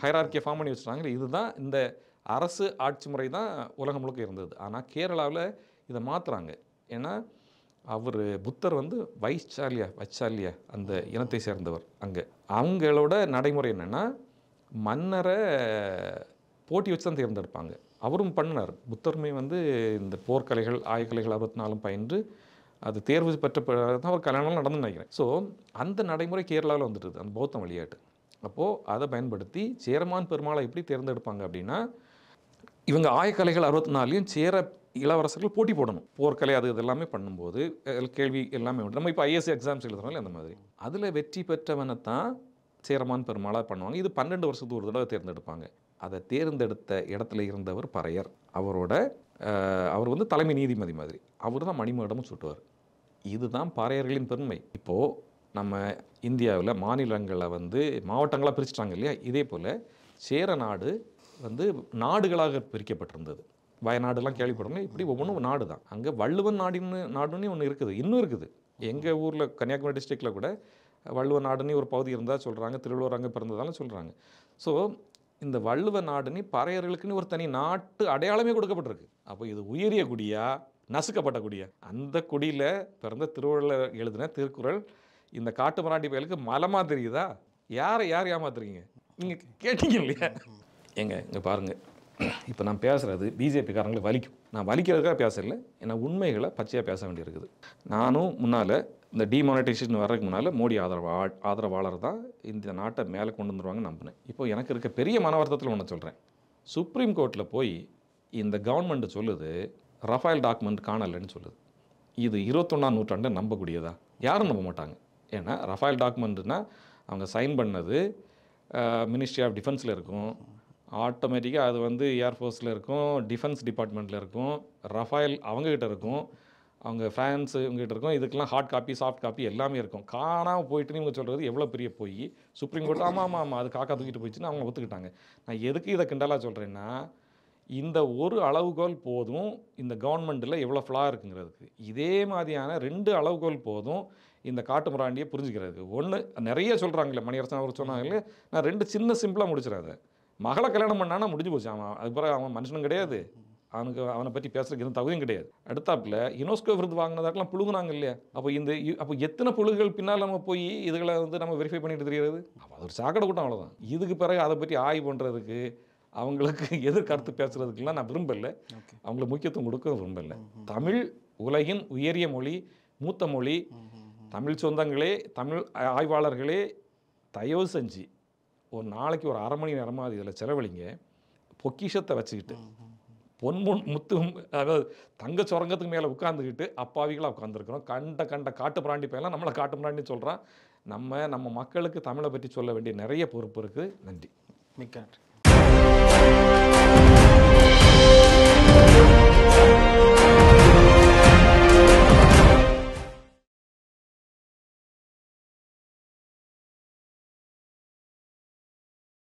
ஹைரார்க்கியை ஃபார்ம் பண்ணி வச்சுட்டாங்க. இதுதான் இந்த அரசு ஆட்சி முறை தான் உலகம் முழுக்க இருந்தது. ஆனால் கேரளாவில் இதை மாற்றுறாங்க. ஏன்னா அவர் புத்தர் வந்து வைச்சாலியா அந்த இனத்தை சேர்ந்தவர். அங்கே அவங்களோட நடைமுறை என்னென்னா மன்னரை போட்டி வச்சு தான் தேர்ந்தெடுப்பாங்க. அவரும் பண்ணினார். புத்தருமே வந்து இந்த போர்க்கலைகள், ஆயக்கலைகள் 64 பயின்று அது தேர்வு பெற்ற தான் அவர் கல்யாணம் நடந்து நினைக்கிறேன். ஸோ அந்த நடைமுறை கேரளாவில் வந்துடுது, அந்த பௌத்தம் விளையாட்டு. அப்போது அதை பயன்படுத்தி சேரமான் பெருமாளை எப்படி தேர்ந்தெடுப்பாங்க அப்படின்னா, இவங்க ஆயக்கலைகள் 64லையும் சேர இளவரசர்கள் போட்டி போடணும். போர்க்கலை அது இதெல்லாமே பண்ணும்போது கேள்வி எல்லாமே உண்டு. நம்ம இப்போ ஐஎஸ்சி எக்ஸாம்ஸ் எழுதுறோம்ல அந்த மாதிரி, அதில் வெற்றி பெற்றவனை தான் சேரமான் பெருமாளாக பண்ணுவாங்க. இது 12 வருஷத்துக்கு ஒரு தடவை தேர்ந்தெடுப்பாங்க. அதை தேர்ந்தெடுத்த இடத்துல இருந்தவர் பறையர். அவர் வந்து தலைமை நீதிபதி மாதிரி. அவர் தான் மணிமகுடமும் சுட்டுவார். இதுதான் பறையர்களின் பெருமை. இப்போது நம்ம இந்தியாவில் மாநிலங்களை வந்து மாவட்டங்களாக பிரிச்சுட்டாங்க இல்லையா, இதே போல் சேர நாடு வந்து நாடுகளாக பிரிக்கப்பட்டிருந்தது. வயநாடுலாம் கேள்விப்படுங்க, இப்படி ஒவ்வொன்றும் நாடு தான். அங்கே வள்ளுவன் நாடுன்னு ஒன்று இருக்குது, இன்னும் இருக்குது. எங்கள் ஊரில் கன்னியாகுமரி டிஸ்ட்ரிக்டில் கூட வள்ளுவ நாடுன்னு ஒரு பகுதி இருந்தால் சொல்கிறாங்க, திருவள்ளுவர் அங்கே பிறந்ததாலும் சொல்கிறாங்க. ஸோ இந்த வள்ளுவ நாடுன்னு பறையர்களுக்குன்னு ஒரு தனி நாட்டு அடையாளமே கொடுக்கப்பட்டிருக்கு. அப்போ இது உயரிய குடியா நசுக்கப்பட்ட குடியா? அந்த குடியில் பிறந்த திருவள்ளுவர் எழுதின திருக்குறள் இந்த காட்டு மிராண்டி பயலுக்கு மலமாக தெரியுதா? யாரை யார் ஏமாத்துறீங்க? நீங்கள் கேட்டீங்க இல்லையா? இங்கே பாருங்கள், இப்போ நான் பேசுகிறது பிஜேபிக்காரங்களை வலிக்கும். நான் வலிக்கிறதுக்காக பேசல, ஏன்னா உண்மைகளை பச்சையாக பேச வேண்டியிருக்குது. நானும் முன்னால் இந்த டிமானிட்டைசேஷன் வர்றதுக்கு முன்னால் மோடி ஆதரவாளர் தான் இந்த நாட்டை மேலே கொண்டு வந்துருவாங்கன்னு நம்பினேன். இப்போ எனக்கு இருக்க பெரிய மன வருத்தத்தில் ஒன்று சொல்கிறேன். சுப்ரீம் கோர்ட்டில் போய் இந்த கவர்மெண்ட்டு சொல்லுது ரஃபேல் டாக்குமெண்ட் காணலைன்னு சொல்லுது. இது 21ஆம் நூற்றாண்டை நம்பக்கூடியதா? யாரும் நம்ப மாட்டாங்க. ஏன்னா ரஃபேல் டாக்குமெண்ட்னா அவங்க சைன் பண்ணது மினிஸ்ட்ரி ஆஃப் டிஃபென்ஸில் இருக்கும், ஆட்டோமேட்டிக்காக அது வந்து ஏர்ஃபோர்ஸில் இருக்கும், டிஃபென்ஸ் டிபார்ட்மெண்ட்டில் இருக்கும், ரஃபேல் அவங்ககிட்ட இருக்கும், அவங்க ஃப்ரான்ஸ் இவங்ககிட்ட இருக்கும். இதுக்கெல்லாம் ஹார்ட் காப்பி சாஃப்ட் காப்பி எல்லாமே இருக்கும். காணாமல் போயிட்டுன்னு இவங்க சொல்கிறது எவ்வளோ பெரிய போய் சுப்ரீம் கோர்ட் ஆமாம் அது காக்கா தூக்கிட்டு போயிடுச்சுன்னு அவங்க ஒத்துக்கிட்டாங்க. நான் எதுக்கு இதை கிண்டலாக சொல்கிறேன்னா, இந்த ஒரு அளவுகோல் போதும் இந்த கவர்மெண்ட்டில் எவ்வளோ ஃப்ளா இருக்குங்கிறதுக்கு. இதே மாதிரியான 2 அளவுகோல் போதும் இந்த காட்டு மிராண்டியை புரிஞ்சுக்கிறதுக்கு. ஒன்று நிறைய சொல்கிறாங்களே, மணியரசன் அவர் சொன்னாங்களே, நான் 2 சின்ன சிம்பிளாக முடிச்சிடாத. மகளை கல்யாணம் பண்ணானா முடிஞ்சு போச்சு. அதுக்கு பிறகு அவன் மனுஷனும் கிடையாது, அவனை பற்றி பேசுறதுக்கு எதுவும் தகுதியும் கிடையாது. அடுத்தாப்பில் யுனெஸ்கோ விருது வாங்கினதாக்கெல்லாம் புழுகுனாங்க இல்லையா? அப்போ எத்தனை புழுகுகள் பின்னால் நம்ம போய் இதுகளை வந்து நம்ம வெரிஃபை பண்ணிட்டு தெரியாது? அப்போ அது ஒரு சாக்கடை கூட்டம், அவ்வளோதான். இதுக்கு பிறகு அதை பற்றி ஆய்வு பண்ணுறதுக்கு அவங்களுக்கு எதிர்கருத்து பேசுகிறதுக்கெல்லாம் நான் விரும்பலை, அவங்களுக்கு முக்கியத்துவம் கொடுக்க விரும்பலை. தமிழ் உலகின் உயரிய மொழி, மூத்த மொழி. தமிழ் சொந்தங்களே, தமிழ் ஆய்வாளர்களே, தயவு செஞ்சு ஒரு நாளைக்கு ஒரு அரை மணி நேரமாக இதில் செலவழிங்க. பொக்கிஷத்தை வச்சுக்கிட்டு முத்து, அதாவது தங்க சுரங்கத்துக்கு மேலே உட்காந்துக்கிட்டு அப்பாவிகளாக உட்காந்துருக்கிறோம். கண்ட காட்டு பிராண்டி பையெல்லாம் நம்மளை காட்டு பிராண்டின்னு சொல்கிறான். நம்ம மக்களுக்கு தமிழை பற்றி சொல்ல வேண்டிய நிறைய பொறுப்பு இருக்குது. நன்றி. மிக்க நன்றி.